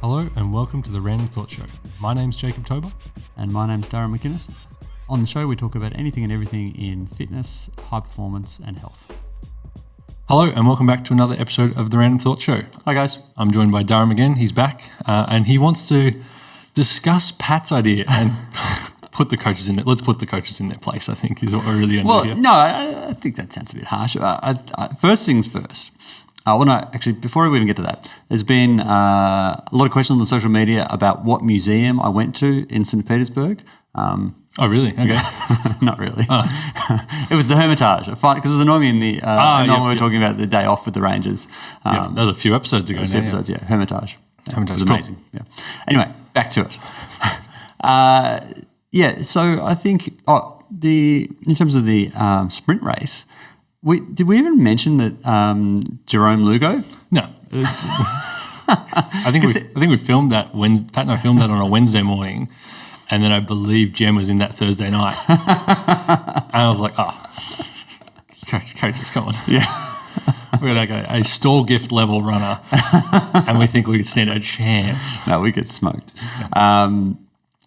Hello and welcome to the Random Thought Show. My name's Jacob Tober. And my name's Darren McInnes. On the show, we talk about anything and everything in fitness, high performance, and health. Hello and welcome back to another episode of the Random Thought Show. Hi, guys. I'm joined by Darren again. He's back and he wants to discuss Pat's idea and put the coaches in there. Let's put the coaches in their place, I think, is what we're really going to do here. No, I think that sounds a bit harsh. First things first. Before we even get to that, there's been a lot of questions on social media about what museum I went to in St. Petersburg. Oh, really? Okay. Not really. It was the Hermitage. Because it was annoying me we were talking about the day off with the Rangers. That was a few episodes ago. Hermitage. Hermitage was amazing. Cool. Yeah. Anyway, back to it. So I think in terms of the sprint race, did we even mention that Jerome Lugo? No. I think we filmed that Pat and I filmed that on a Wednesday morning, and then I believe Jem was in that Thursday night, and I was like, coaches, come on, yeah, we're like a store gift level runner, and we think we could stand a chance. No, we get smoked.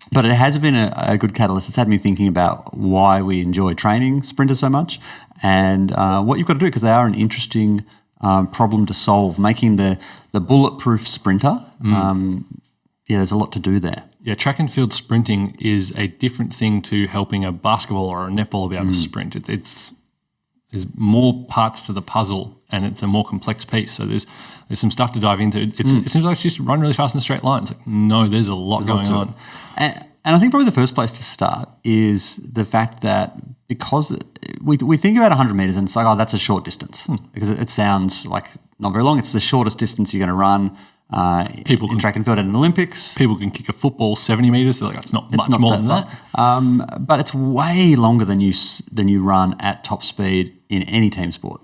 But it has been a good catalyst. It's had me thinking about why we enjoy training sprinters so much and what you've got to do, because they are an interesting problem to solve. Making the bulletproof sprinter, there's a lot to do there. Yeah, track and field sprinting is a different thing to helping a basketball or a netball be able to sprint. There's more parts to the puzzle, and it's a more complex piece. So there's some stuff to dive into. It seems like it's just run really fast in a straight line. It's like, no, there's a lot going on. And I think probably the first place to start is the fact that because we think about 100 metres and it's like, that's a short distance because it sounds like not very long. It's the shortest distance you're going to run in track and field at an Olympics. People can kick a football 70 metres. They're like, it's not more than that. But it's way longer than you run at top speed in any team sport.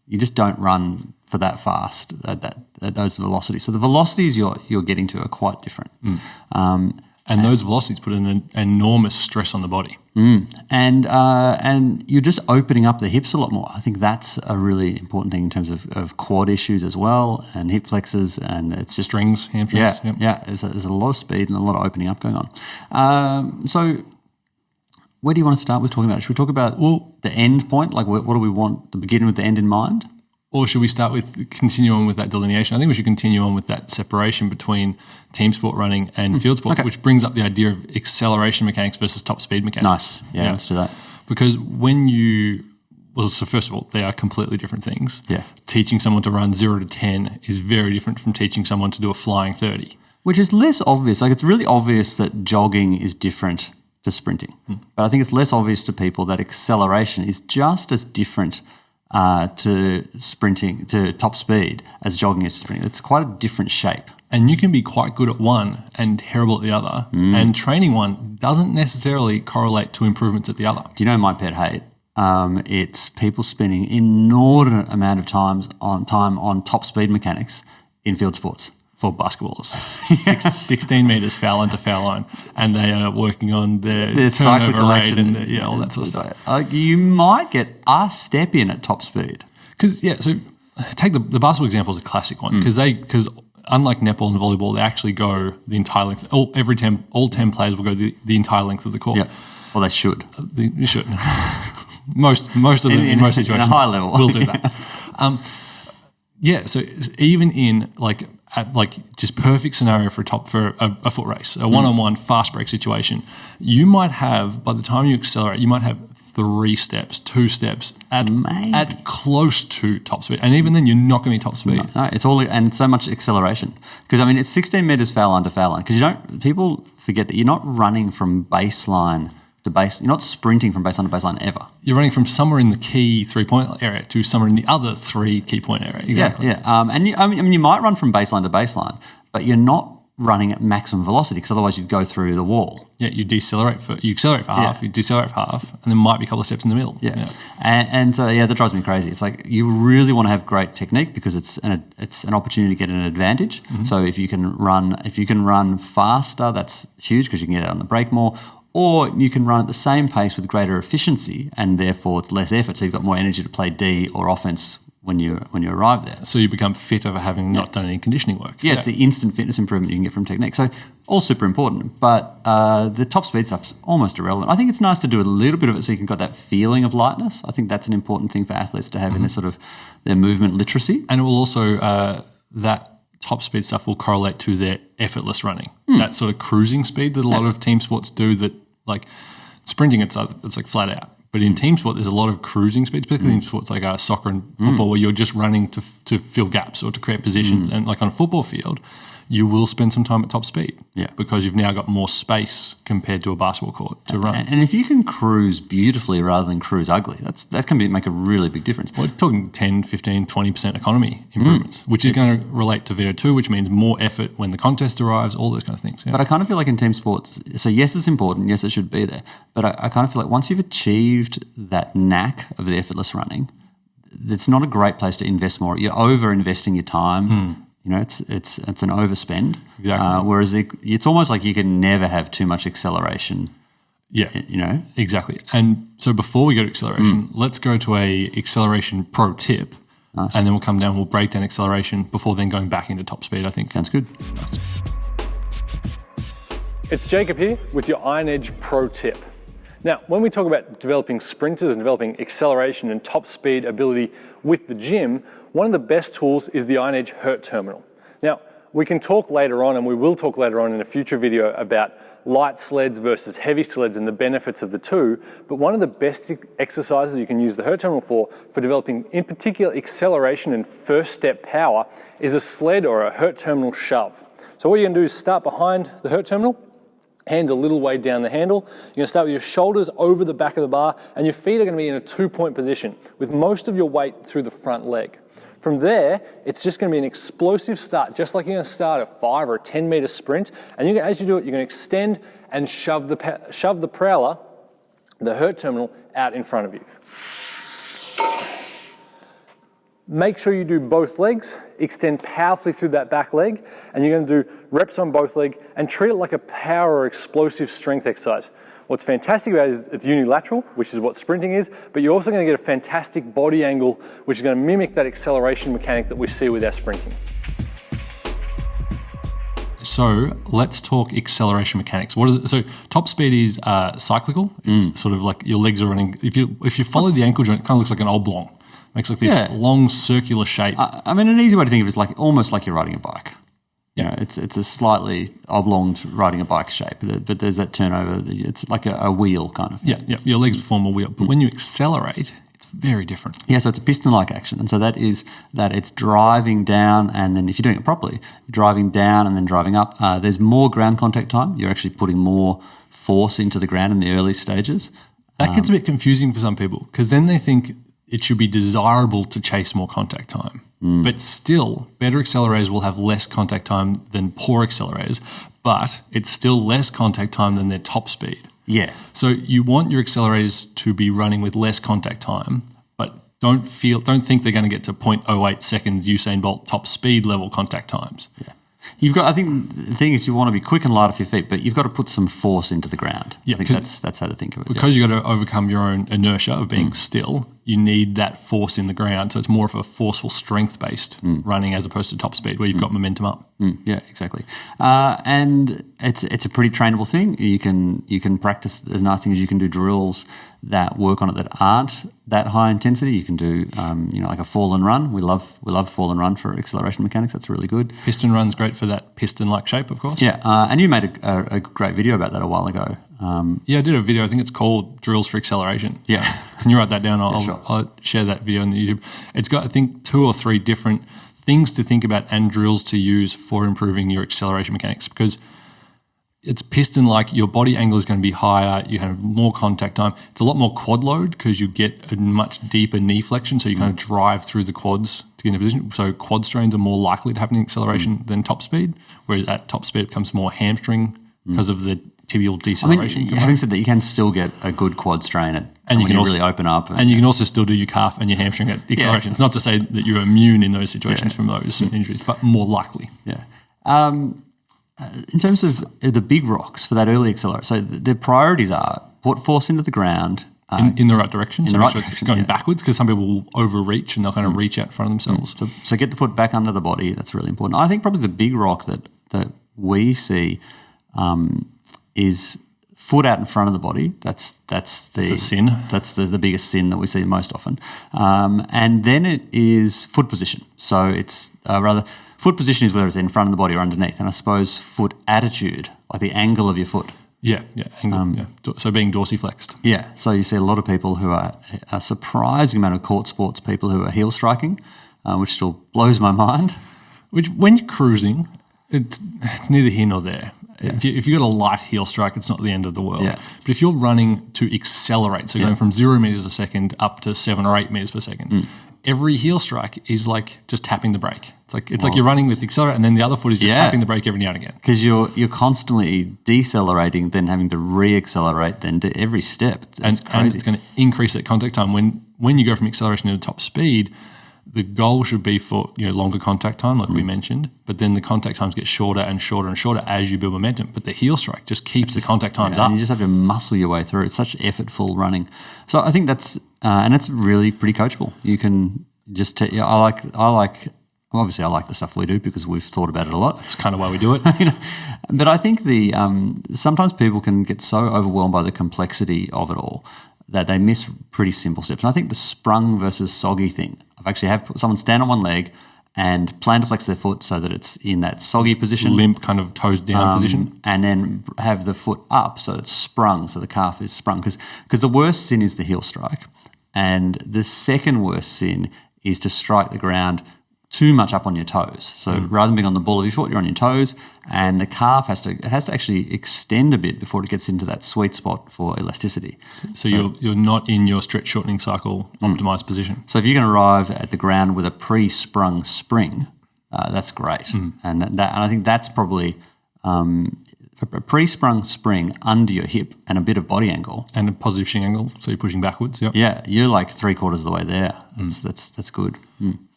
You just don't run for that fast at those velocities. So the velocities you're getting to are quite different. And those velocities put an enormous stress on the body. And you're just opening up the hips a lot more. I think that's a really important thing in terms of quad issues as well, and hip flexors, and it's just hamstrings. There's a lot of speed and a lot of opening up going on. So where do you want to start with talking about it? Should we talk about the end point? Like what do we want to begin with the end in mind? Or should we continue on with that delineation? I think we should continue on with that separation between team sport running and field sport, which brings up the idea of acceleration mechanics versus top speed mechanics. Nice. Yeah, let's do that. Because so first of all, they are completely different things. Yeah. Teaching someone to run 0 to 10 is very different from teaching someone to do a flying 30. Which is less obvious. Like, it's really obvious that jogging is different to sprinting. But I think it's less obvious to people that acceleration is just as different to sprinting, to top speed, as jogging is to sprinting. It's quite a different shape. And you can be quite good at one and terrible at the other. And training one doesn't necessarily correlate to improvements at the other. Do you know my pet hate? It's people spending inordinate amount of time on top speed mechanics in field sports. For basketballers, 16 metres foul into foul line, and they are working on their turnover rate and all that sort of stuff. You might get a step in at top speed. So take the basketball example as a classic one, because unlike netball and volleyball, they actually go the entire length. All 10 players will go the entire length of the court. Yeah, well, they should. They should. most of them in most situations in a high level will do that. So even in just perfect scenario for a foot race, a one-on-one fast break situation, you might have, by the time you accelerate, you might have 2 steps at close to top speed, and even then you're not going to be top speed. No, it's all, and so much acceleration, because it's 16 meters foul line to foul line. Because people forget that you're not running from baseline to base. You're not sprinting from baseline to baseline ever. You're running from somewhere in the key 3-point area to somewhere in the other 3 key point area. Exactly. Yeah. You might run from baseline to baseline, but you're not running at maximum velocity, because otherwise you'd go through the wall. Yeah, you accelerate for half, you decelerate for half, and there might be a couple of steps in the middle. Yeah. And that drives me crazy. It's like you really want to have great technique, because it's an opportunity to get an advantage. So if you can run faster, that's huge, because you can get out on the break more. Or you can run at the same pace with greater efficiency, and therefore it's less effort, so you've got more energy to play D or offense when you arrive there. So you become fitter for having not done any conditioning work. Yeah, it's the instant fitness improvement you can get from technique. So all super important, but the top speed stuff's almost irrelevant. I think it's nice to do a little bit of it so you can got that feeling of lightness. I think that's an important thing for athletes to have in their sort of their movement literacy. And it will also, that top speed stuff will correlate to their effortless running. That sort of cruising speed that a lot of team sports do, that like sprinting, it's like flat out. But in team sport, there's a lot of cruising speeds, particularly in sports like soccer and football, where you're just running to fill gaps or to create positions. And like on a football field, you will spend some time at top speed because you've now got more space compared to a basketball court to run. And if you can cruise beautifully rather than cruise ugly, that can make a really big difference. We're talking 10, 15, 20% economy improvements, which is going to relate to VO2, which means more effort when the contest arrives, all those kind of things. Yeah. But I kind of feel like in team sports, so yes, it's important, yes, it should be there, but I kind of feel like once you've achieved that knack of the effortless running, it's not a great place to invest more. You're over-investing your time. You know, it's an overspend. Exactly. Whereas it's almost like you can never have too much acceleration. Yeah. You know? Exactly. And so before we go to acceleration, let's go to a acceleration pro tip. Nice. And then we'll come down, we'll break down acceleration before then going back into top speed, I think. Sounds good. Nice. It's Jacob here with your Iron Edge Pro Tip. Now, when we talk about developing sprinters and developing acceleration and top speed ability with the gym, one of the best tools is the Iron Edge Hurt Terminal. Now, we can talk later on, and we will talk later on in a future video about light sleds versus heavy sleds and the benefits of the two, but one of the best exercises you can use the Hurt Terminal for developing, in particular, acceleration and first step power is a sled or a Hurt Terminal shove. So what you're gonna do is start behind the Hurt Terminal, hands a little way down the handle. You're going to start with your shoulders over the back of the bar, and your feet are going to be in a 2-point position with most of your weight through the front leg. From there, it's just going to be an explosive start, just like you're going to start a 5 or a 10 meter sprint. And as you do it, you're going to extend and shove the prowler, the Hurt Terminal, out in front of you. Make sure you do both legs, extend powerfully through that back leg, and you're going to do reps on both legs and treat it like a power or explosive strength exercise. What's fantastic about it is it's unilateral, which is what sprinting is, but you're also going to get a fantastic body angle, which is going to mimic that acceleration mechanic that we see with our sprinting. So let's talk acceleration mechanics. What is it? So top speed is cyclical. It's sort of like your legs are running. If you follow the ankle joint, it kind of looks like an oblong. Makes like this long circular shape. I mean, an easy way to think of it is like almost like you're riding a bike. You know, it's a slightly oblong riding a bike shape, but there's that turnover. It's like a wheel kind of thing. Yeah. Your legs form a wheel, but when you accelerate, it's very different. Yeah, so it's a piston-like action, and so that is that it's driving down, and then if you're doing it properly, driving down and then driving up. There's more ground contact time. You're actually putting more force into the ground in the early stages. That gets a bit confusing for some people because then they think it should be desirable to chase more contact time. But still, better accelerators will have less contact time than poor accelerators, but it's still less contact time than their top speed. Yeah. So you want your accelerators to be running with less contact time, but don't think they're going to get to 0.08 seconds Usain Bolt top speed level contact times. Yeah. I think the thing is you want to be quick and light off your feet, but you've got to put some force into the ground. Yeah, I think that's how to think of it. Because you've got to overcome your own inertia of being still, you need that force in the ground. So it's more of a forceful strength-based running as opposed to top speed where you've got momentum up. Yeah, exactly. And it's a pretty trainable thing. You can practice. The nice thing is you can do drills that work on it that aren't that high intensity. You can do like a fall and run. We love fall and run for acceleration mechanics. That's really good. Piston run's great for that piston-like shape, of course. Yeah, and you made a great video about that a while ago. Yeah, I did a video. I think it's called Drills for Acceleration. Yeah. Can you write that down? I'll share that video on the YouTube. It's got, I think, 2 or 3 different things to think about and drills to use for improving your acceleration mechanics because it's piston-like. Your body angle is going to be higher. You have more contact time. It's a lot more quad load because you get a much deeper knee flexion, so you kind of drive through the quads to get in a position. So quad strains are more likely to happen in acceleration than top speed, whereas at top speed it becomes more hamstring because of the tibial deceleration. Having said that, you can still get a good quad strain and you can also really open up. And you can also still do your calf and your hamstring at acceleration. Yeah. It's not to say that you're immune in those situations from those injuries, but more likely. Yeah. In terms of the big rocks for that early accelerator, so the priorities are put force into the ground, in the right direction. In so the right make sure it's direction, going yeah. backwards, because some people will overreach and they'll kind of reach out in front of themselves. So get the foot back under the body. That's really important. I think probably the big rock that we see is foot out in front of the body. That's a sin. That's the biggest sin that we see most often. And then it is foot position. So it's rather foot position is whether it's in front of the body or underneath. And I suppose foot attitude, like the angle of your foot. Yeah. Angle, So being dorsiflexed. Yeah. So you see a lot of people who are a surprising amount of court sports people who are heel striking, which still blows my mind. Which, when you're cruising, it's neither here nor there. Yeah. If you've got a light heel strike, it's not the end of the world. Yeah. But if you're running to accelerate, so going from 0 meters a second up to 7 or 8 meters per second, every heel strike is like just tapping the brake. It's like you're running with the accelerator, and then the other foot is just tapping the brake every now and again. Because you're constantly decelerating, then having to re-accelerate, then to every step. It's crazy. And it's going to increase that contact time. When you go from acceleration to top speed, the goal should be for longer contact time, like we mentioned, but then the contact times get shorter and shorter and shorter as you build momentum. But the heel strike just keeps the contact times up. And you just have to muscle your way through. It's such effortful running. So I think that's and it's really pretty coachable. You can just I like obviously I like the stuff we do because we've thought about it a lot. That's kind of why we do it. But I think sometimes people can get so overwhelmed by the complexity of it all that they miss pretty simple steps. And I think the sprung versus soggy thing, I've actually have someone stand on one leg and plan to flex their foot so that it's in that soggy position. Limp, kind of toes down position. And then have the foot up so it's sprung, so the calf is sprung. Because the worst sin is the heel strike. And the second worst sin is to strike the ground too much up on your toes. So rather than being on the ball of your foot, you're on your toes, and the calf has to actually extend a bit before it gets into that sweet spot for elasticity. So you're not in your stretch shortening cycle optimized position. So if you can arrive at the ground with a pre-sprung spring, that's great. And I think that's probably a pre-sprung spring under your hip and a bit of body angle. And a positive shin angle, so you're pushing backwards. Yep. Yeah, you're like 3/4 of the way there. That's good.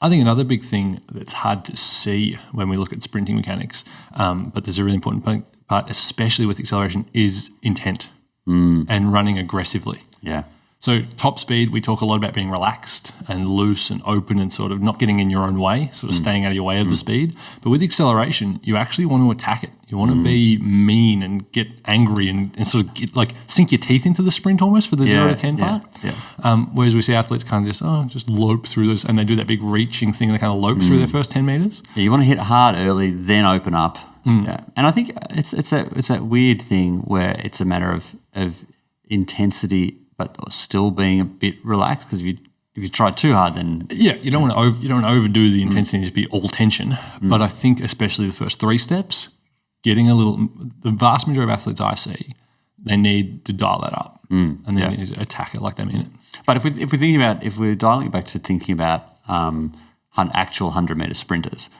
I think another big thing that's hard to see when we look at sprinting mechanics, but there's a really important part, especially with acceleration, is intent and running aggressively. Yeah. So top speed, we talk a lot about being relaxed and loose and open and sort of not getting in your own way, sort of staying out of your way of the speed. But with acceleration, you actually want to attack it. You want to be mean and get angry and sort of sink your teeth into the sprint almost for the 0 to 10 part. Yeah. Whereas we see athletes kind of just lope through those, and they do that big reaching thing. They kind of lope through their first 10 meters. Yeah, you want to hit hard early, then open up. Yeah. And I think it's that weird thing where it's a matter of intensity, but still being a bit relaxed. Because if you try too hard, then you don't want to overdo the intensity to be all tension. But I think especially the first 3 steps, getting the vast majority of athletes I see, they need to dial that up and then they need to attack it like they mean it. But if we're dialing it back to thinking about actual 100-meter sprinters,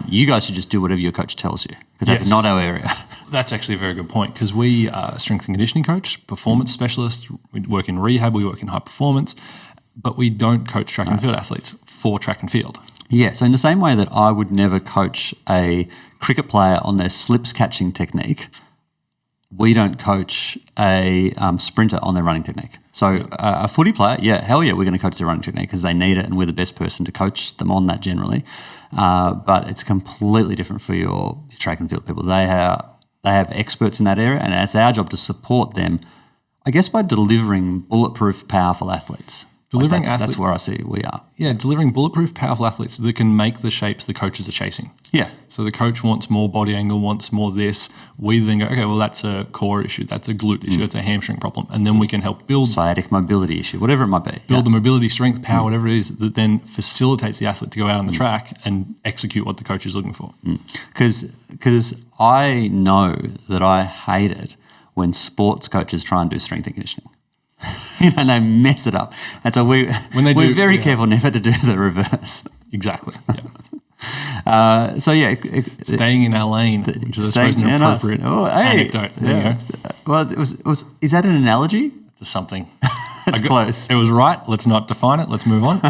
you guys should just do whatever your coach tells you, because that's not our area. That's actually a very good point, because we are a strength and conditioning coach, performance specialist. We work in rehab, we work in high performance, but we don't coach track and field athletes for track and field. Yeah, so in the same way that I would never coach a cricket player on their slips catching technique, we don't coach a sprinter on their running technique. So a footy player, hell yeah, we're going to coach their running technique because they need it and we're the best person to coach them on that generally. But it's completely different for your track and field people. They have experts in that area, and it's our job to support them, I guess, by delivering bulletproof, powerful athletes. That's where I see we are. Yeah, delivering bulletproof, powerful athletes that can make the shapes the coaches are chasing. Yeah. So the coach wants more body angle, wants more this. We then go, okay, well, that's a core issue, that's a glute issue, that's a hamstring problem. And then we can help build sciatic mobility issue, whatever it might be. Build the mobility, strength, power, whatever it is, that then facilitates the athlete to go out on the track and execute what the coach is looking for. Because I know that I hate it when sports coaches try and do strength and conditioning. And they mess it up. And so we're very careful never to do the reverse. Exactly. Yeah. Staying in our lane, which is I suppose an appropriate anecdote. There you go. Well, is that an analogy? It's something. It's close. It was right. Let's not define it. Let's move on.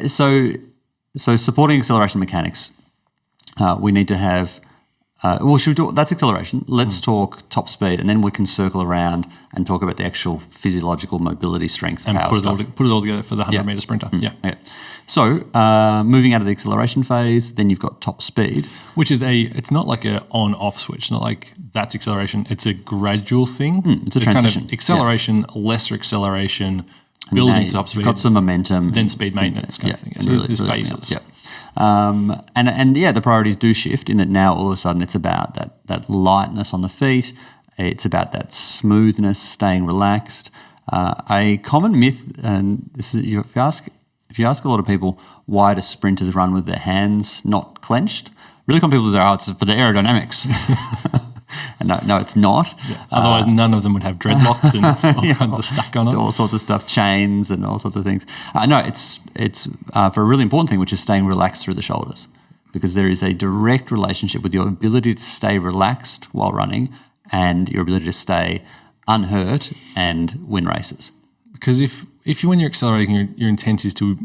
So supporting acceleration mechanics, we need to have should we do, that's acceleration. Let's talk top speed, and then we can circle around and talk about the actual physiological mobility, strength, and power put it all together for the 100-meter sprinter. Yeah. Okay. So moving out of the acceleration phase, then you've got top speed. Which is it's not like a on-off switch, not like that's acceleration. It's a gradual thing. It's a transition. Kind of acceleration, lesser acceleration, building to top speed. You've got some momentum. Then speed maintenance kind of thing. So there's phases. Yeah. And the priorities do shift in that now all of a sudden it's about that lightness on the feet. It's about that smoothness, staying relaxed. A common myth, and this is if you ask a lot of people, why do sprinters run with their hands not clenched? Really common people say, it's for the aerodynamics. And no, it's not. Yeah. Otherwise, none of them would have dreadlocks and all kinds of stuff going on. All sorts of stuff, chains and all sorts of things. No, it's for a really important thing, which is staying relaxed through the shoulders, because there is a direct relationship with your ability to stay relaxed while running and your ability to stay unhurt and win races. Because if when you're accelerating, your intent is to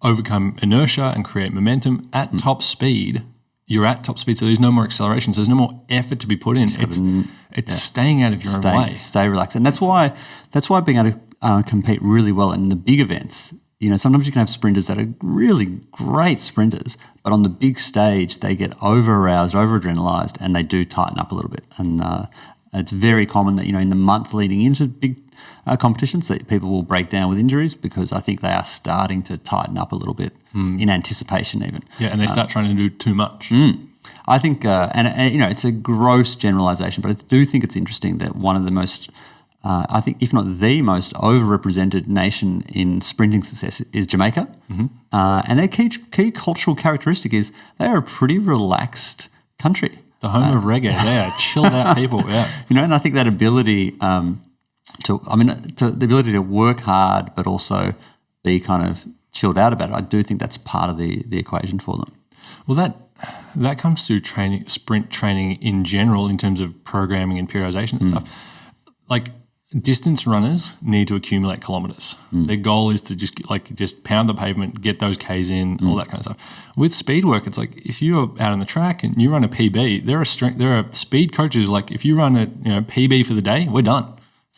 overcome inertia and create momentum at top speed. You're at top speed, so there's no more acceleration. So there's no more effort to be put in. It's staying out of your own way. Stay relaxed, and that's why being able to compete really well in the big events. Sometimes you can have sprinters that are really great sprinters, but on the big stage they get over-aroused, over-adrenalized, and they do tighten up a little bit. And it's very common that in the month leading into big competitions that people will break down with injuries, because I think they are starting to tighten up a little bit in anticipation even. Yeah, and they start trying to do too much. I think, it's a gross generalisation, but I do think it's interesting that one of the most, I think if not the most overrepresented nation in sprinting success is Jamaica. And their key cultural characteristic is they are a pretty relaxed country. The home of reggae. They are chilled out people, yeah. And I think that ability to the ability to work hard but also be kind of chilled out about it, I do think that's part of the equation for them. Well, that comes to sprint training in general in terms of programming and periodization and stuff. Like distance runners need to accumulate kilometers. Their goal is to just pound the pavement, get those Ks in, all that kind of stuff. With speed work, it's like if you're out on the track and you run a PB, there are speed coaches like if you run a PB for the day, we're done.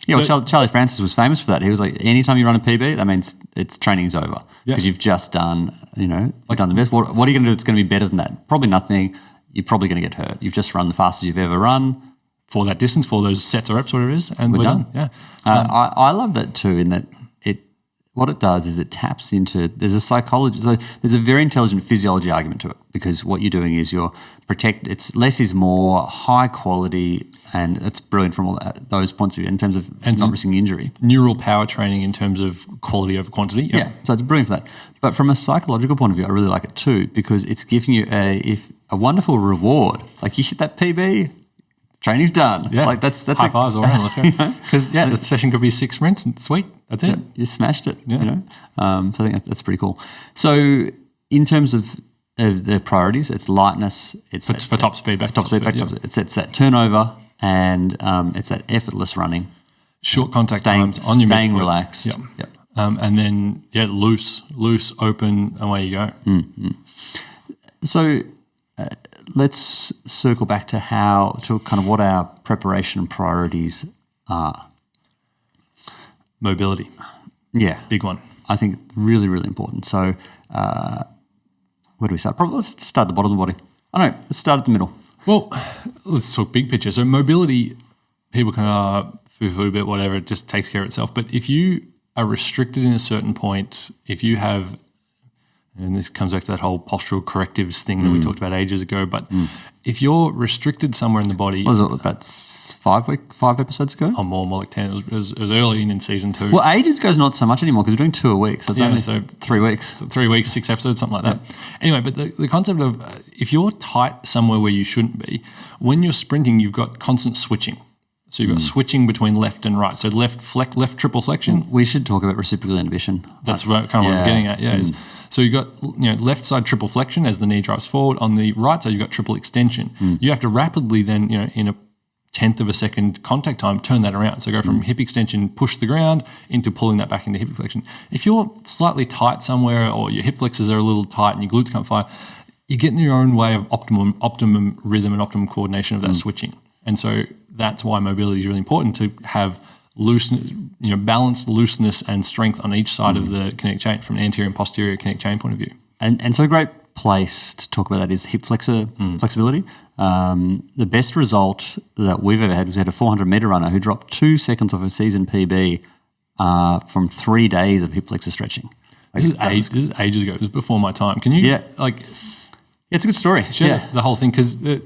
Yeah, well, Charlie Francis was famous for that. He was like, anytime you run a PB, that means training's over because you've just done, you've done the best. What are you going to do that's going to be better than that? Probably nothing. You're probably going to get hurt. You've just run the fastest you've ever run. For that distance, for those sets of reps, whatever it is, and we're done. Yeah, I love that too. In that what it does is it taps into. There's a psychology. So there's a very intelligent physiology argument to it, because what you're doing is it's less is more, high quality, and it's brilliant from all those points of view in terms of not risking injury. Neural power training in terms of quality over quantity. Yeah, so it's brilliant for that. But from a psychological point of view, I really like it too, because it's giving you a wonderful reward. Like you hit that PB. Training's done. Yeah, like that's high fives all around. Let's go. Because the session could be 6 sprints and sweet. That's it. You smashed it. Yeah. So I think that's pretty cool. So in terms of the priorities, it's lightness. It's for top speed. Back to top speed. It's that turnover and it's that effortless running. Short contact times on your staying midfoot. Relaxed. Yep. And then loose, open, away you go. So. Let's circle back to kind of what our preparation priorities are. Mobility. Yeah. Big one. I think really, really important. So where do we start? Probably let's start at the bottom of the body. I don't know. Let's start at the middle. Well, let's talk big picture. So mobility, people can foo-foo a bit, whatever. It just takes care of itself. But if you are restricted in a certain point, if you have... And this comes back to that whole postural correctives thing that we talked about ages ago. But if you're restricted somewhere in the body... Was it about 5 episodes ago? Oh, more like 10. It was early in season 2. Well, ages ago is not so much anymore because we're doing 2 a week. So it's only 3 weeks. So 3 weeks, 6 episodes, something like that. Anyway, but the concept of if you're tight somewhere where you shouldn't be, when you're sprinting, you've got constant switching. So you've got switching between left and right. So left triple flexion. We should talk about reciprocal inhibition. That's kind of what I'm getting at. Yeah. So you've got left side triple flexion as the knee drives forward. On the right side, you've got triple extension. You have to rapidly then, in a 1/10 of a second contact time, turn that around. So go from hip extension, push the ground, into pulling that back into hip flexion. If you're slightly tight somewhere or your hip flexors are a little tight and your glutes can't fire, you get in your own way of optimum rhythm and optimum coordination of that switching. And so that's why mobility is really important, to have balanced looseness and strength on each side of the kinetic chain, from an anterior and posterior kinetic chain point of view. And so a great place to talk about that is hip flexor flexibility. The best result that we've ever had was we had a 400-meter runner who dropped 2 seconds off a season PB from 3 days of hip flexor stretching. This is ages ago. It was before my time. Can you Yeah, it's a good story. share the whole thing, because it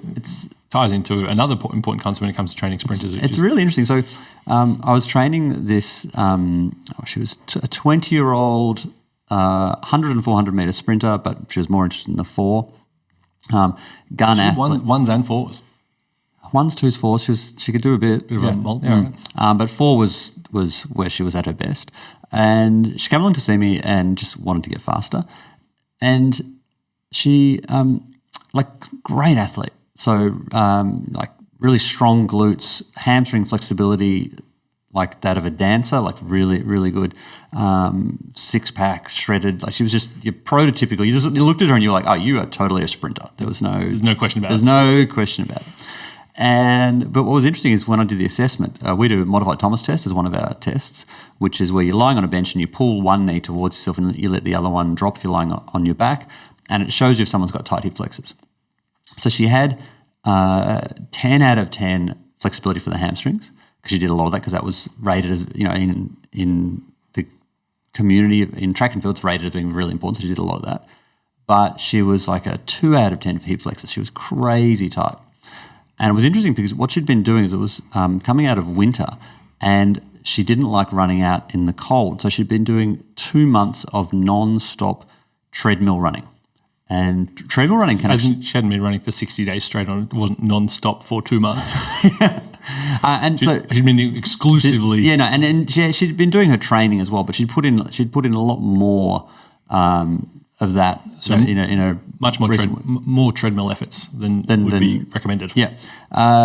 ties into another important concept when it comes to training sprinters. It's really interesting. So I was training this. She was a 20-year-old 100 and 400-meter sprinter, but she was more interested in the 4. Gun athlete. Ones and 4s. 1s, 2s, 4s. She could do a bit of a multi. Right. But 4 was where she was at her best. And she came along to see me and just wanted to get faster. And she, great athlete. So, really strong glutes, hamstring flexibility, like that of a dancer, like really, really good. 6-pack, shredded. Like, she was just your prototypical. You looked at her and you were like, oh, you are totally a sprinter. There's no question about it. There's no question about it. But what was interesting is when I did the assessment, we do a modified Thomas test as one of our tests, which is where you're lying on a bench and you pull one knee towards yourself and you let the other one drop if you're lying on your back, and it shows you if someone's got tight hip flexors. So she had 10 out of 10 flexibility for the hamstrings, because she did a lot of that, because that was rated as, in the community, in track and field, it's rated as being really important, so she did a lot of that. But she was like a 2 out of 10 for hip flexors. She was crazy tight. And it was interesting because what she'd been doing is it was coming out of winter, and she didn't like running out in the cold. So she'd been doing 2 months of non-stop treadmill running. And treadmill running can She hadn't been running for 60 days straight on. It wasn't non-stop for 2 months. She'd been exclusively... she'd been doing her training as well, but she'd put in a lot more of that in a much more more treadmill efforts than would be recommended. Yeah,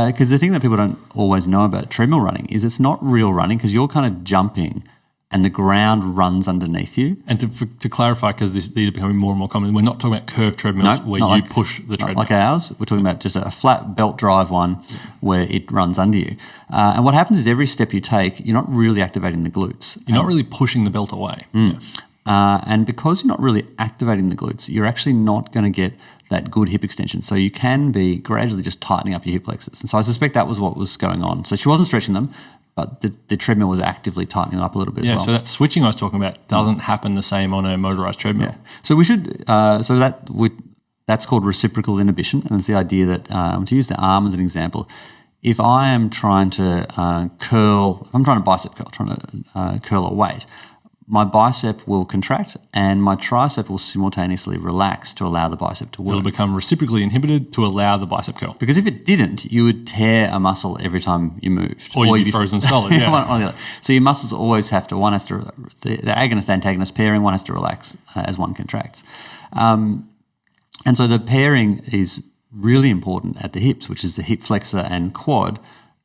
because the thing that people don't always know about treadmill running is it's not real running, because you're kind of jumping and the ground runs underneath you. And to clarify, because these are becoming more and more common, we're not talking about curved treadmills where you push the treadmill. Like ours, we're talking about just a flat belt drive one where it runs under you. And what happens is every step you take, you're not really activating the glutes. You're not really pushing the belt away. Yeah. And because you're not really activating the glutes, you're actually not going to get that good hip extension. So you can be gradually just tightening up your hip flexors. And so I suspect that was what was going on. So she wasn't stretching them, but the treadmill was actively tightening up a little bit as well. Yeah, so that switching I was talking about doesn't happen the same on a motorised treadmill. Yeah. So we should, that's called reciprocal inhibition. And it's the idea that, to use the arm as an example, if I am trying to bicep curl, curl a weight, my bicep will contract and my tricep will simultaneously relax to allow the bicep to work. It'll become reciprocally inhibited to allow the bicep curl. Because if it didn't, you would tear a muscle every time you moved. Or you'd be frozen solid, yeah. So your muscles always have to, the agonist-antagonist pairing, one has to relax as one contracts. And so the pairing is really important at the hips, which is the hip flexor and quad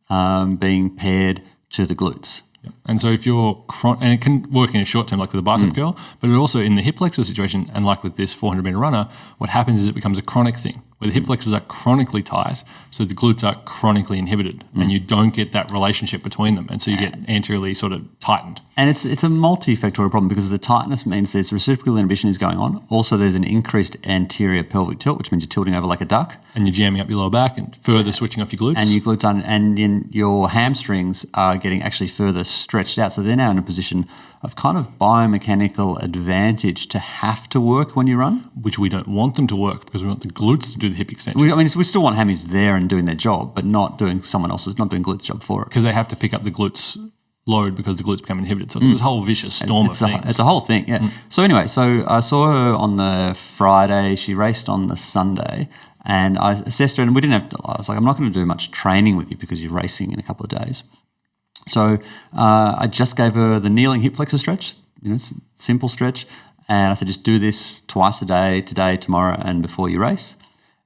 being paired to the glutes. Yep. And so if you're, and it can work in a short term like with a bicep curl, but it also in the hip flexor situation, and like with this 400-meter runner, what happens is it becomes a chronic thing where the hip flexors are chronically tight, so the glutes are chronically inhibited, and you don't get that relationship between them, and so you get anteriorly sort of tightened. And it's a multifactorial problem, because the tightness means there's reciprocal inhibition is going on. Also, there's an increased anterior pelvic tilt, which means you're tilting over like a duck. And you're jamming up your lower back and further switching off your glutes. And your glutes and then your hamstrings are getting actually further stretched out. So they're now in a position of kind of biomechanical advantage to have to work when you run. Which we don't want them to work, because we want the glutes to do the hip extension. We still want hammies there and doing their job, but not doing someone else's, not doing glutes job for it. Because they have to pick up the glutes load because the glutes become inhibited. So it's this whole vicious storm of things. It's a whole thing, yeah. So anyway, I saw her on the Friday. She raced on the Sunday. And I assessed her, and I was like, I'm not going to do much training with you because you're racing in a couple of days. So I just gave her the kneeling hip flexor stretch, simple stretch. And I said, just do this twice a day, today, tomorrow, and before you race.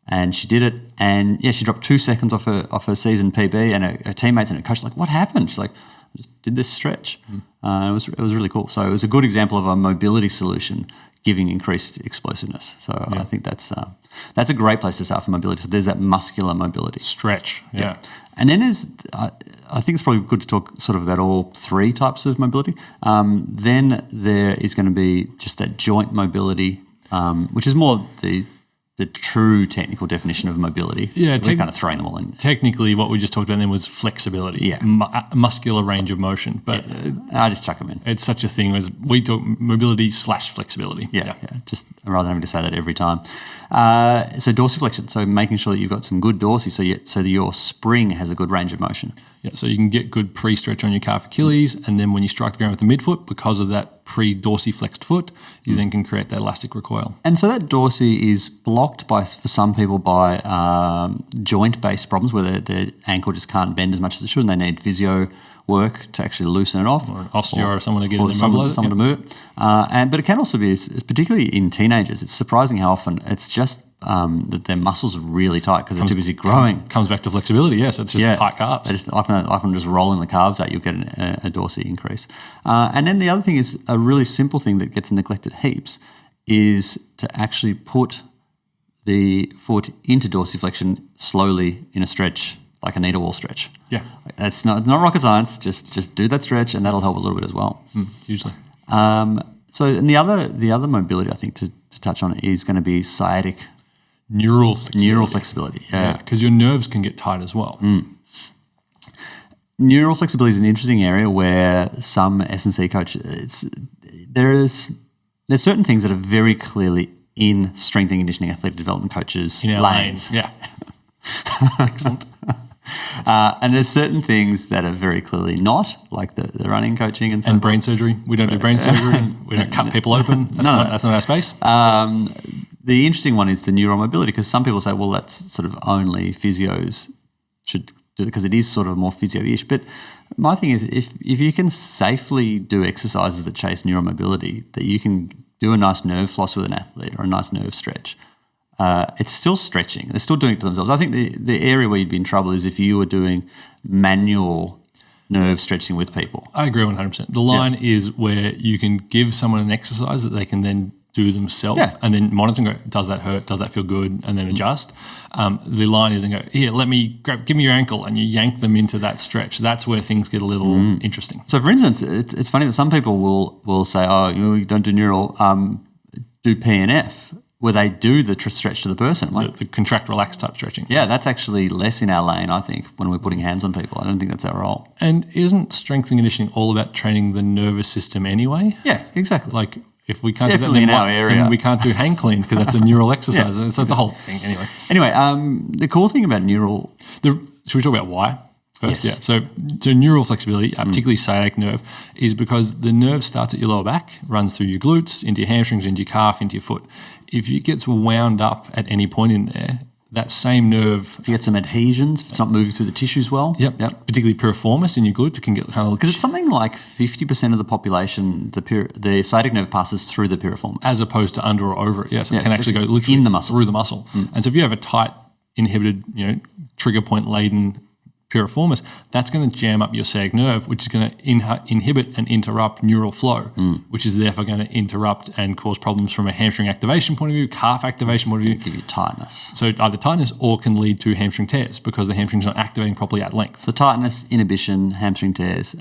And she did it. And yeah, she dropped 2 seconds off her season PB, and her teammates and her coach were like, what happened? She's like, I just did this stretch. It was really cool. So it was a good example of a mobility solution giving increased explosiveness. So I think that's a great place to start for mobility. So there's that muscular mobility. Stretch, yeah. And then I think it's probably good to talk sort of about all three types of mobility. Then there is going to be just that joint mobility, which is more the true technical definition of mobility. Yeah, we're kind of throwing them all in. Technically, what we just talked about then was flexibility, muscular range of motion. But I just chuck them in. It's such a thing as we talk mobility / flexibility. Yeah. Just rather than having to say that every time. So dorsiflexion, so making sure that you've got some good dorsi, so that your spring has a good range of motion. Yeah, so you can get good pre-stretch on your calf Achilles, and then when you strike the ground with the midfoot, because of that pre-dorsiflexed foot, you then can create that elastic recoil. And so that dorsi is blocked for some people by joint-based problems where their ankle just can't bend as much as it should, and they need physio work to actually loosen it off. Or an osteo or someone to get it someone immobilized. to move it. But it can also be, particularly in teenagers, it's surprising how often it's just that their muscles are really tight because they're too busy growing. Comes back to flexibility, yes. It's just tight calves. They just often just rolling the calves out, you'll get a dorsi increase. And then the other thing is a really simple thing that gets neglected heaps is to actually put the foot into dorsiflexion slowly in a stretch, like a needle wall stretch. Yeah. It's not rocket science. Just do that stretch, and that'll help a little bit as well. Usually. So and the other mobility I think to touch on is going to be sciatic Neural flexibility. Yeah, because your nerves can get tight as well. Neural flexibility is an interesting area where some S&C coaches, there's certain things that are very clearly in strength and conditioning athletic development coaches' In our lanes. Yeah. Excellent. And there's certain things that are very clearly not, like the running coaching and so And brain surgery. We don't do brain surgery. We don't cut people open. That's not our space. The interesting one is the neuromobility, because some people say, well, that's sort of only physios should do it because it is sort of more physio-ish. But my thing is, if you can safely do exercises that chase neuromobility, that you can do a nice nerve floss with an athlete or a nice nerve stretch, it's still stretching. They're still doing it to themselves. I think the area where you'd be in trouble is if you were doing manual nerve stretching with people. I agree 100%. The line is where you can give someone an exercise that they can then do themselves and then monitor and go, does that hurt? Does that feel good? And then adjust. The line is and go, here, give me your ankle, and you yank them into that stretch. That's where things get a little interesting. So for instance, it's funny that some people will say, oh, you don't do neural, do PNF, where they do the stretch to the person. The contract, relax type stretching. Yeah, that's actually less in our lane, I think, when we're putting hands on people. I don't think that's our role. And isn't strength and conditioning all about training the nervous system anyway? Yeah, exactly. Like, if we can't definitely do that, in our area, then we can't do hang cleans because that's a neural exercise. So it's a whole thing anyway. Anyway, the cool thing about neural... Should we talk about why first? Yes. Yeah. So neural flexibility, particularly sciatic nerve, is because the nerve starts at your lower back, runs through your glutes, into your hamstrings, into your calf, into your foot. If it gets wound up at any point in there, that same nerve... If you get some adhesions, if it's not moving through the tissues well. Yep. Particularly piriformis in your glute, it can get kind of... Because it's something like 50% of the population, the sciatic nerve passes through the piriformis. As opposed to under or over it. Yes, it can actually go literally in the muscle. Through the muscle. And so if you have a tight, inhibited, trigger point laden piriformis, that's going to jam up your sciatic nerve, which is going to inhibit and interrupt neural flow, which is therefore going to interrupt and cause problems from a hamstring activation point of view, calf activation point of view. Give you tightness. So either tightness or can lead to hamstring tears because the hamstring's not activating properly at length. So tightness, inhibition, hamstring tears.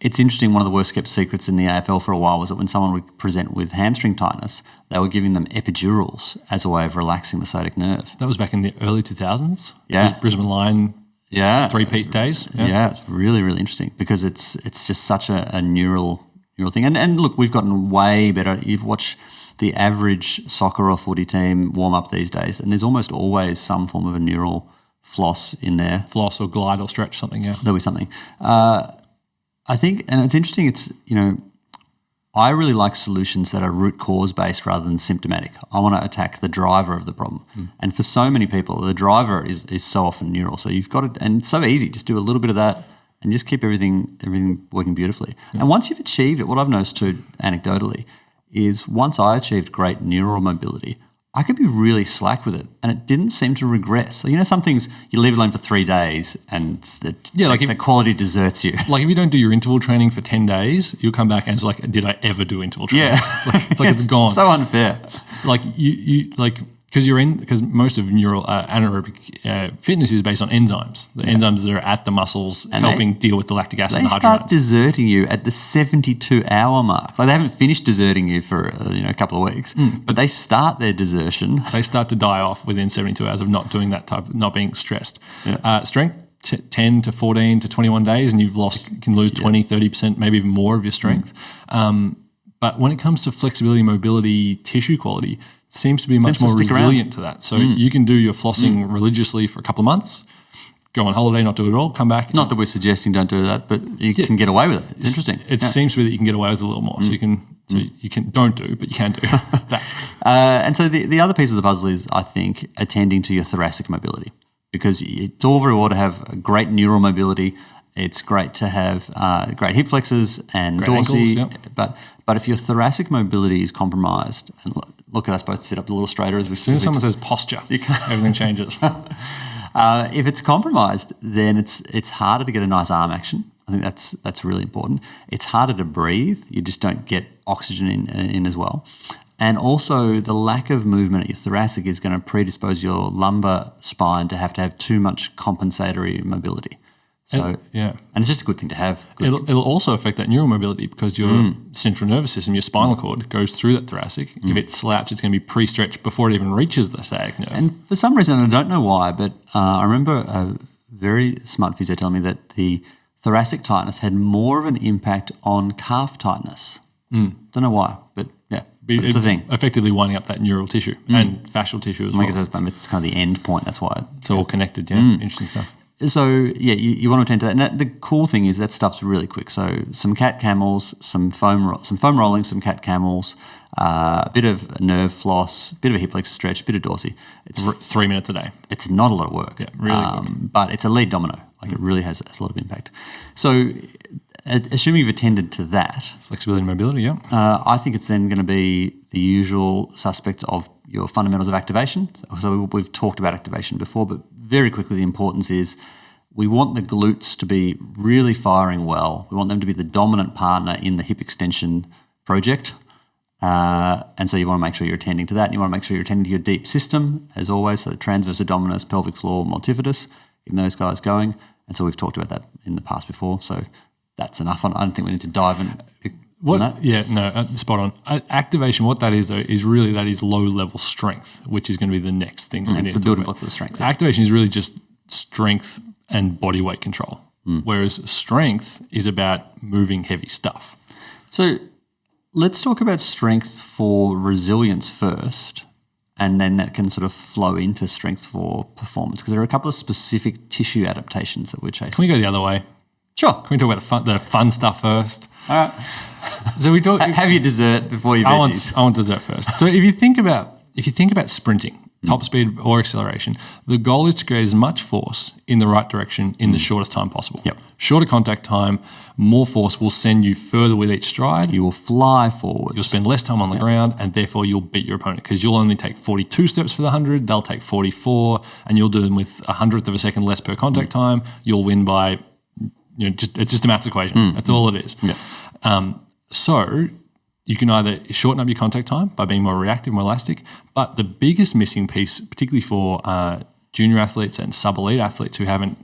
It's interesting, one of the worst kept secrets in the AFL for a while was that when someone would present with hamstring tightness, they were giving them epidurals as a way of relaxing the sciatic nerve. That was back in the early 2000s. Yeah. Brisbane Lion. Yeah, 3-peat days. Yeah, it's really, really interesting because it's just such a neural thing. And look, we've gotten way better. You've watched the average soccer or footy team warm up these days, and there's almost always some form of a neural floss in there. Floss or glide or stretch, something, yeah. There'll be something. I think, and it's interesting, it's, I really like solutions that are root cause based rather than symptomatic. I want to attack the driver of the problem. And for so many people, the driver is so often neural. So you've got to, and it's so easy, just do a little bit of that and just keep everything working beautifully. And once you've achieved it, what I've noticed too, anecdotally, is once I achieved great neural mobility, I could be really slack with it, and it didn't seem to regress. So, you know, some things you leave it alone for 3 days, and the quality deserts you. Like if you don't do your interval training for 10 days, you'll come back and it's like, did I ever do interval training? Yeah, it's like it's gone. So unfair. Like you like. Because most of neural anaerobic fitness is based on enzymes, the enzymes that are at the muscles and helping deal with the lactic acid and the hydrogen They start ions. deserting you at the 72-hour mark. Like they haven't finished deserting you for a couple of weeks, but they start their desertion. They start to die off within 72 hours of not doing that type, not being stressed. Yeah. Strength, 10 to 14 to 21 days, and you can lose 20, 30%, maybe even more of your strength. But when it comes to flexibility, mobility, tissue quality, it seems to be much more resilient to that. So you can do your flossing religiously for a couple of months, go on holiday, not do it at all, come back. Not that we're suggesting don't do that, but you can get away with it. It's interesting. It seems to be that you can get away with it a little more. So you can don't do, but you can do that. And so the other piece of the puzzle is, I think, attending to your thoracic mobility, because it's all very well to have great neural mobility. It's great to have great hip flexors and great dorsey, ankles, but if your thoracic mobility is compromised, and look at us both sit up a little straighter as soon as someone says posture, everything changes. If it's compromised, then it's harder to get a nice arm action. I think that's really important. It's harder to breathe. You just don't get oxygen in as well. And also the lack of movement at your thoracic is going to predispose your lumbar spine to have too much compensatory mobility. So and it's just a good thing to have. It'll also affect that neural mobility because your central nervous system, your spinal cord, goes through that thoracic. If it's slouched, it's going to be pre-stretched before it even reaches the sciatic nerve. And for some reason, I don't know why, but I remember a very smart physio telling me that the thoracic tightness had more of an impact on calf tightness. Don't know why, but yeah, it's a thing. Effectively winding up that neural tissue and fascial tissue as well. It's kind of the end point. That's why it's all connected. Yeah, interesting stuff. So, yeah, you want to attend to that. And the cool thing is that stuff's really quick. So some cat camels, some foam rolling, some cat camels, a bit of nerve floss, a bit of a hip flexor stretch, a bit of dorsey. It's 3 minutes a day. It's not a lot of work. Yeah, really quick. But it's a lead domino. Like it really has a lot of impact. So assuming you've attended to that. Flexibility and mobility, yeah. I think it's then going to be the usual suspects of your fundamentals of activation. So we've talked about activation before, but very quickly the importance is we want the glutes to be really firing well. We want them to be the dominant partner in the hip extension project. And so you want to make sure you're attending to that. And you want to make sure you're attending to your deep system, as always, so transverse abdominis, pelvic floor, multifidus, getting those guys going. And so we've talked about that in the past before. So that's enough. I don't think we need to dive in. Spot on. Activation, what that is, though, is really that is low-level strength, which is going to be the next thing. It's the building block for the strength. Activation is really just strength and body weight control, whereas strength is about moving heavy stuff. So let's talk about strength for resilience first, and then that can sort of flow into strength for performance, because there are a couple of specific tissue adaptations that we're chasing. Can we go the other way? Sure. Can we talk about the fun stuff first? All right. So we talk. Have your dessert before you veggies. I want dessert first. So if you think about sprinting, top speed or acceleration, the goal is to create as much force in the right direction in the shortest time possible. Yep. Shorter contact time, more force will send you further with each stride. You will fly forward. You'll spend less time on the ground, and therefore you'll beat your opponent because you'll only take 42 steps for the 100, they'll take 44, and you'll do them with 100th of a second less per contact time. You'll win by, it's just a maths equation. That's all it is. Yeah. So you can either shorten up your contact time by being more reactive, more elastic, but the biggest missing piece, particularly for junior athletes and sub-elite athletes who haven't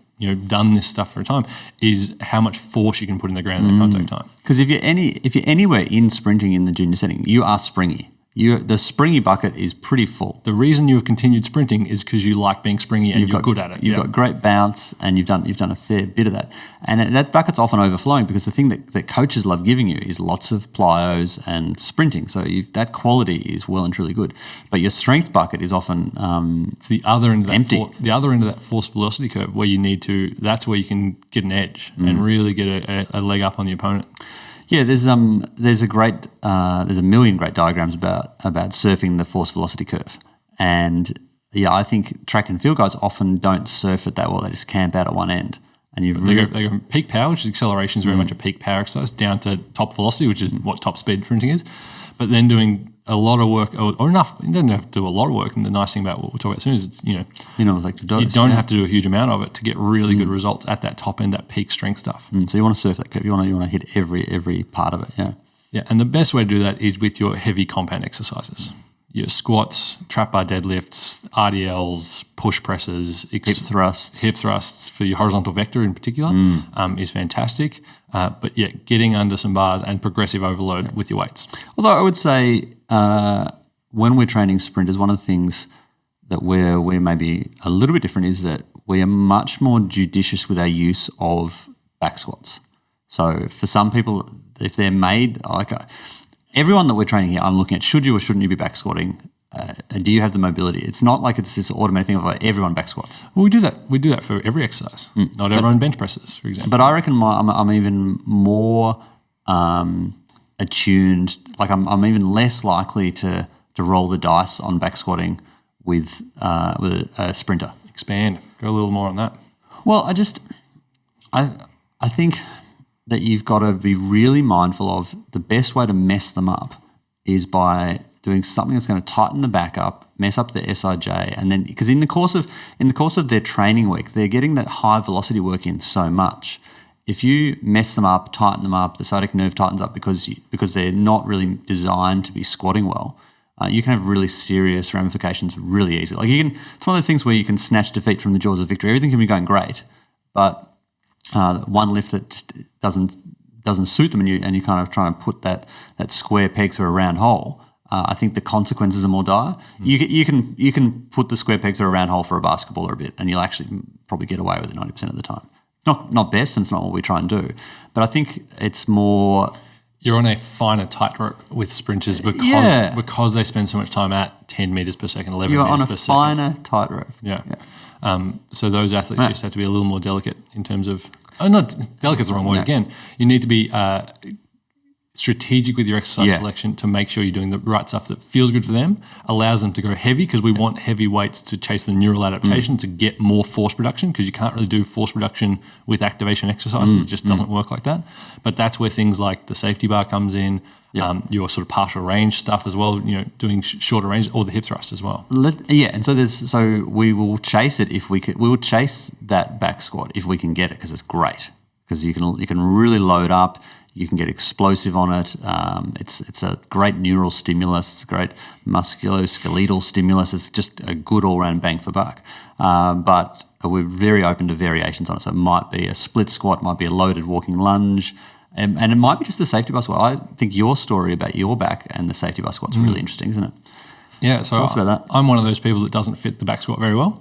done this stuff for a time, is how much force you can put in the ground in the contact time. Because if you're anywhere in sprinting in the junior setting, you are springy. The springy bucket is pretty full. The reason you have continued sprinting is because you like being springy and you're good at it. You've got great bounce, and you've done a fair bit of that. And that bucket's often overflowing because the thing that coaches love giving you is lots of plyos and sprinting. So that quality is well and truly good. But your strength bucket is often it's the other end of that empty. The other end of that force velocity curve where you need to. That's where you can get an edge and really get a leg up on the opponent. Yeah, there's a million great diagrams about surfing the force velocity curve, and I think track and field guys often don't surf it that well. They just camp out at one end, and they go from peak power, which is acceleration, is very much a peak power exercise, down to top velocity, which is what top speed sprinting is. But then doing a lot of work or enough. You don't have to do a lot of work. And the nice thing about what we'll talk about soon is, it's, like the dose, you don't have to do a huge amount of it to get really good results at that top end, that peak strength stuff. So you want to surf that curve. You want to hit every part of it. Yeah. Yeah, and the best way to do that is with your heavy compound exercises. Your squats, trap bar deadlifts, RDLs, push presses, hip thrusts for your horizontal vector in particular is fantastic. But yeah, getting under some bars and progressive overload with your weights. Although I would say when we're training sprinters, one of the things that we're maybe a little bit different is that we are much more judicious with our use of back squats. So for some people, if they're made everyone that we're training here, I'm looking at should you or shouldn't you be back squatting? Do you have the mobility? It's not like it's this automatic thing of like everyone back squats. Well, we do that. We do that for every exercise. Not everyone bench presses, for example. But I reckon I'm even more attuned. Like I'm even less likely to roll the dice on back squatting with a sprinter. Expand. Go a little more on that. Well, I think that you've got to be really mindful of the best way to mess them up is by doing something that's going to tighten the back up, mess up the SIJ, and then because in the course of their training week, they're getting that high velocity work in so much. If you mess them up, tighten them up, the sciatic nerve tightens up because they're not really designed to be squatting well. You can have really serious ramifications really easily. It's one of those things where you can snatch defeat from the jaws of victory. Everything can be going great, but one lift that just doesn't suit them, and you kind of try and put that square peg through a round hole. I think the consequences are more dire. You can put the square peg through a round hole for a basketball or a bit, and you'll actually probably get away with it 90% of the time. Not best, and it's not what we try and do, but I think it's more. You're on a finer tightrope with sprinters because they spend so much time at 10 meters per second, 11 meters per second. You're on a finer tightrope. Yeah. So those athletes just have to be a little more delicate in terms of not delicate's the wrong word again. You need to be strategic with your exercise selection to make sure you're doing the right stuff that feels good for them, allows them to go heavy because we want heavy weights to chase the neural adaptation to get more force production because you can't really do force production with activation exercises. It just doesn't work like that. But that's where things like the safety bar comes in, your sort of partial range stuff as well, doing shorter range, or the hip thrust as well. And so we will chase it if we can. We will chase that back squat if we can get it because it's great because you can really load up. You can get explosive on it. It's a great neural stimulus. It's a great musculoskeletal stimulus. It's just a good all-round bang for buck. But we're very open to variations on it. So it might be a split squat, might be a loaded walking lunge, and it might be just the safety bar squat. I think your story about your back and the safety bar squat's really interesting, isn't it? Yeah, so tell us about that. I'm one of those people that doesn't fit the back squat very well.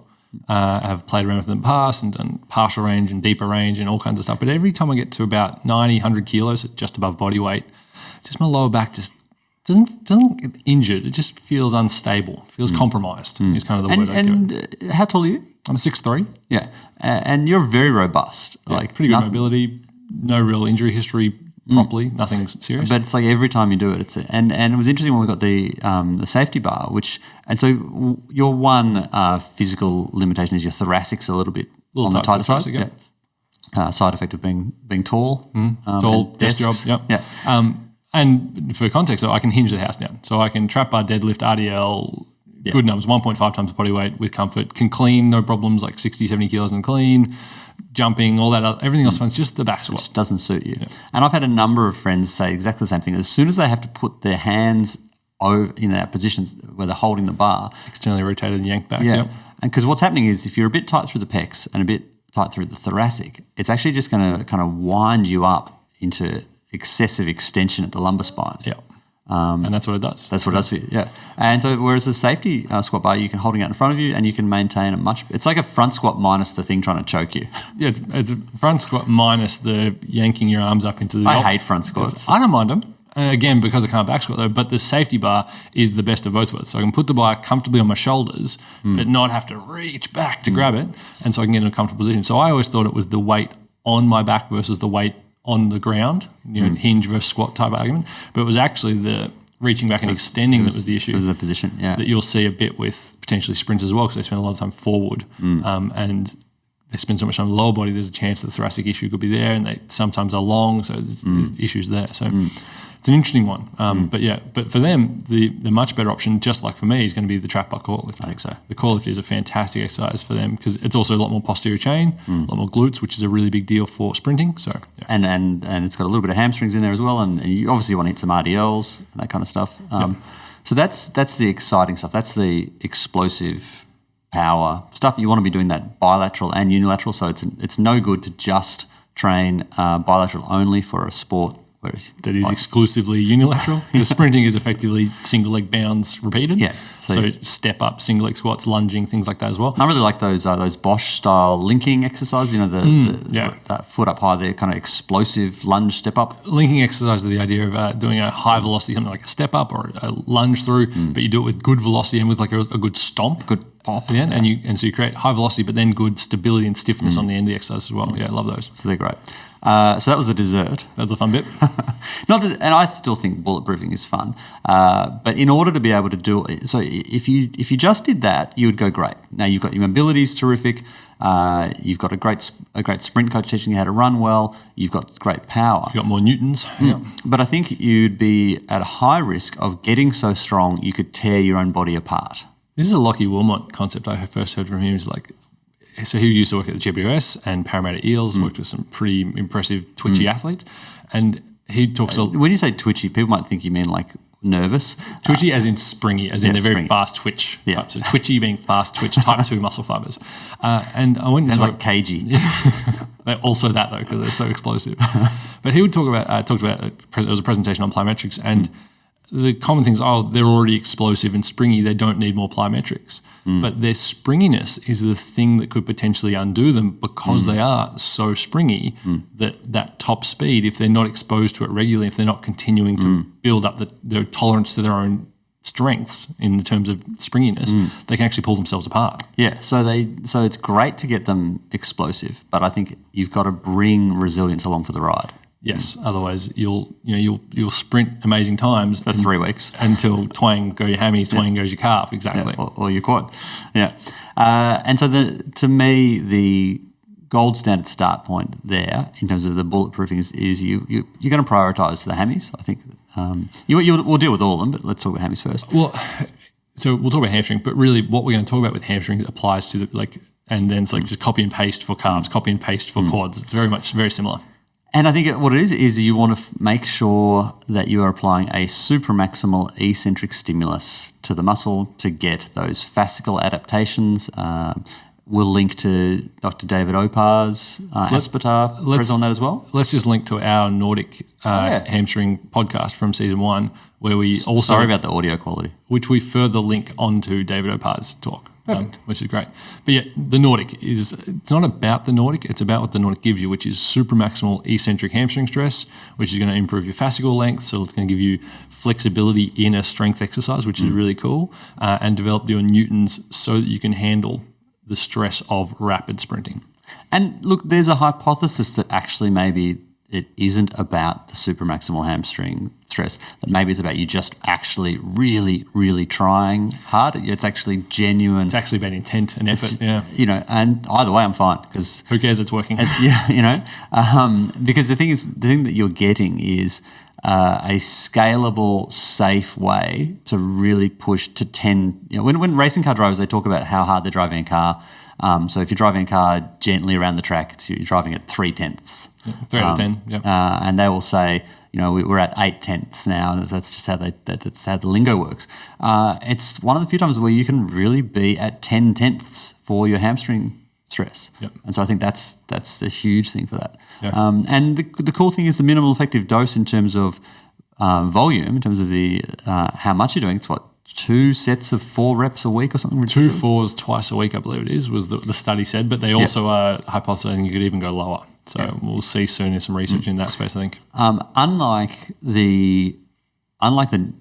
I have played around with it in the past and done partial range and deeper range and all kinds of stuff. But every time I get to about 90, 100 kilos, just above body weight, just my lower back just doesn't get injured. It just feels unstable, feels compromised is kind of the word I give it. And how tall are you? I'm 6'3". Yeah, and you're very robust. Yeah, pretty good mobility, no real injury history properly, nothing serious. But it's like every time you do it, and it was interesting when we got the safety bar, so your one physical limitation is your thoracic's a little bit on the tighter side. Side effect of being tall. Tall, desk job, Yeah. And for context, so I can hinge the house down. So I can trap bar, deadlift, RDL, good numbers, 1.5 times body weight with comfort, can clean, no problems, like 60, 70 kilos and clean, jumping, all that, everything else fine. It's just the back squat. It just doesn't suit you. Yeah. And I've had a number of friends say exactly the same thing. As soon as they have to put their hands over in that positions where they're holding the bar. Externally rotated and yanked back. Yeah. Yep. And because what's happening is if you're a bit tight through the pecs and a bit tight through the thoracic, it's actually just going to kind of wind you up into excessive extension at the lumbar spine. Yeah. And that's what it does. That's what it does for you, yeah. And so whereas the safety squat bar, you can hold it out in front of you and you can maintain it's like a front squat minus the thing trying to choke you. Yeah, it's a front squat minus the yanking your arms up into the... I hate front squats. I don't mind them. Again, because I can't back squat though, but the safety bar is the best of both worlds. So I can put the bar comfortably on my shoulders, but not have to reach back to grab it, and so I can get in a comfortable position. So I always thought it was the weight on my back versus the weight on the ground, hinge versus squat type argument. But it was actually the reaching back and extending that was the issue. It was the position, yeah. That you'll see a bit with potentially sprinters as well because they spend a lot of time forward and they spend so much time on the lower body, there's a chance the thoracic issue could be there, and they sometimes are long, so there's issues there. So it's an interesting one. But for them, the much better option, just like for me, is going to be the trap bar core lift. I think so. The core lift is a fantastic exercise for them because it's also a lot more posterior chain, a lot more glutes, which is a really big deal for sprinting. So yeah. And it's got a little bit of hamstrings in there as well, and you obviously want to hit some RDLs and that kind of stuff. So that's the exciting stuff. That's the explosive power stuff. You want to be doing that bilateral and unilateral. So it's no good to just train bilateral only for a sport. That is exclusively unilateral. The sprinting is effectively single leg bounds repeated. Yeah. So step up, single leg squats, lunging, things like that as well. I really like those Bosch style linking exercises. You know, that foot up high, the kind of explosive lunge step up. Linking exercise is the idea of doing a high velocity, something like a step up or a lunge through, but you do it with good velocity and with like a good stomp, good pop, and so you create high velocity, but then good stability and stiffness on the end of the exercise as well. Yeah, I love those. So they're great. So that was the dessert. That's a fun bit. And I still think bulletproofing is fun. But in order to be able to do it, so if you just did that, you would go great. Now you've got your mobility is terrific. You've got a great sprint coach teaching you how to run well. You've got great power. You've got more newtons. Yeah. But I think you'd be at a high risk of getting so strong you could tear your own body apart. This is a Lockie Wilmot concept I first heard from him. He's like, so he used to work at the GWS and Parramatta Eels, worked with some pretty impressive twitchy athletes. And he talks... When you say twitchy, people might think you mean like nervous. Twitchy as in springy, as in they're very springy. Fast twitch type. So twitchy being fast twitch, type 2 muscle fibers. And I went and Sounds like cagey. They're also that though, because they're so explosive. But he would talk about, it was a presentation on plyometrics, and the common things, they're already explosive and springy, they don't need more plyometrics. But their springiness is the thing that could potentially undo them because they are so springy that top speed, if they're not exposed to it regularly, if they're not continuing to build up their tolerance to their own strengths in terms of springiness, they can actually pull themselves apart. Yeah, so it's great to get them explosive, but I think you've got to bring resilience along for the ride. Yes, otherwise you'll sprint amazing times for 3 weeks until twang go your hammies, twang goes your calf, exactly, or your quad. Yeah, and so to me the gold standard start point there in terms of the bulletproofing is you're going to prioritise the hammies. I think we'll deal with all of them, but let's talk about hammies first. Well, so we'll talk about hamstrings, but really what we're going to talk about with hamstrings applies to and then it's like just copy and paste for calves, copy and paste for quads. It's very similar. And I think what it is you want to make sure that you are applying a supramaximal eccentric stimulus to the muscle to get those fascicle adaptations. We'll link to Dr. David Opar's Aspetar present on that as well. Let's just link to our Nordic hamstring podcast from season 1, where we also... Sorry about the audio quality. Which we further link onto David Opar's talk. Which is great. But yeah, the Nordic it's not about the Nordic, it's about what the Nordic gives you, which is supramaximal eccentric hamstring stress, which is going to improve your fascicle length, so it's going to give you flexibility in a strength exercise, which is really cool, and develop your newtons so that you can handle the stress of rapid sprinting. And look, there's a hypothesis that actually maybe it isn't about the supramaximal hamstring stress, that maybe it's about you just actually really, really trying hard. It's actually genuine. It's actually about intent and effort, and either way I'm fine because... Who cares, it's working. Because the thing that you're getting is a scalable, safe way to really push to 10... when racing car drivers, they talk about how hard they're driving a car. So if you're driving a car gently around the track, you're driving at 3/10. 3 out of 10, yeah. And they will say, we're at 8/10 now. That's just how that's how the lingo works. It's one of the few times where you can really be at 10/10 for your hamstring stress. Yep. And so I think that's a huge thing for that. Yeah. And the cool thing is the minimal effective dose in terms of volume, in terms of the how much you're doing. It's 2 sets of 4 reps a week or something ridiculous? 2 4s twice a week, I believe it is, was the study said, but they also are hypothesizing you could even go lower. So we'll see soon in some research in that space, I think. Unlike the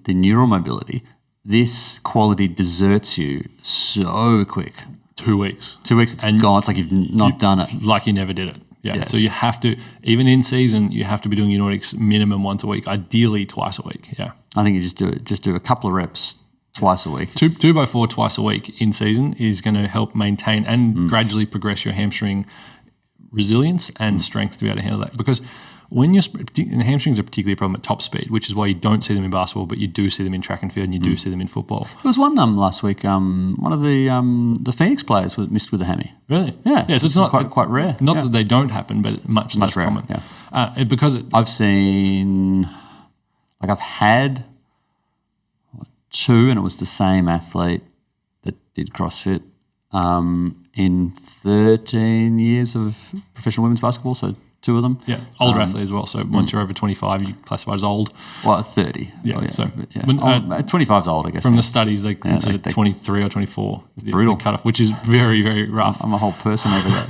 neural mobility, this quality deserts you so quick. 2 weeks. 2 weeks, it's gone. It's like you've not done it. It's like you never did it. Yeah. So you have to, even in season, you have to be doing your Nordics minimum once a week, ideally twice a week. Yeah. I think you just do a couple of reps twice a week. 2x4 twice a week in season is going to help maintain and gradually progress your hamstring resilience and strength to be able to handle that. Because when you're and hamstrings are particularly a problem at top speed, which is why you don't see them in basketball, but you do see them in track and field, and you do see them in football. There was one last week. One of the Phoenix players was missed with a hammy. Really? Yeah. Yeah. So it's not quite rare. Not that they don't happen, but it's much less rare, common. yeah. Because I've seen, I've had 2, and it was the same athlete that did CrossFit in 13 years of professional women's basketball, so 2 of them. Yeah, older athlete as well. So once you're over 25, you classify as old. Well, 30. Yeah, So When, 25 is old, I guess. From the studies, they consider they 23 or 24 brutal the cutoff, which is very, very rough. I'm a whole person over that.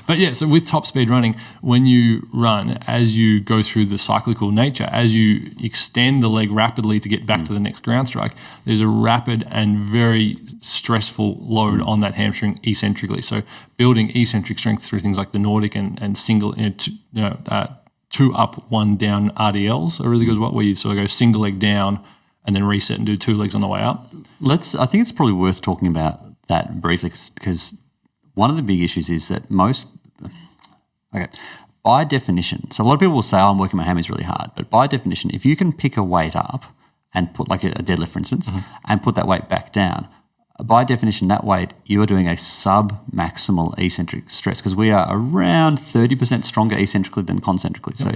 But yeah, so with top speed running, when you run, as you go through the cyclical nature, as you extend the leg rapidly to get back to the next ground strike, there's a rapid and very stressful load on that hamstring eccentrically. So building eccentric strength through things like the Nordic and single, 2 up, 1 down RDLs are really good as well, where you sort of go single leg down and then reset and do 2 legs on the way up. I think it's probably worth talking about that briefly, because one of the big issues is that by definition, so a lot of people will say, I'm working my hammies really hard, but by definition, if you can pick a weight up and put, like a deadlift, for instance, and put that weight back down, by definition, that weight, you are doing a sub-maximal eccentric stress, because we are around 30% stronger eccentrically than concentrically. So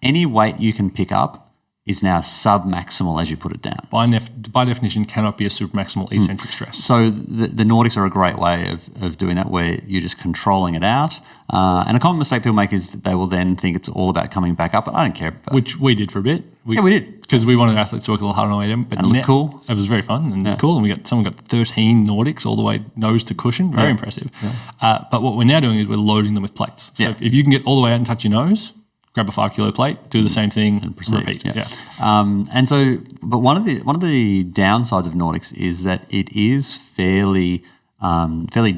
any weight you can pick up is now sub-maximal as you put it down. By definition, cannot be a supermaximal eccentric stress. So the Nordics are a great way of doing that, where you're just controlling it out. And a common mistake people make is that they will then think it's all about coming back up, but I don't care. Which we did for a bit. We did. Because we wanted athletes to work a little harder on the way down. But and look cool. It was very fun and cool. And someone got 13 Nordics all the way nose to cushion. Very impressive. Yeah. But what we're now doing is we're loading them with plates. So if you can get all the way out and touch your nose, grab a 5 kilo plate, do the same thing, and repeat. Yeah. And so, but one of the downsides of Nordics is that it is fairly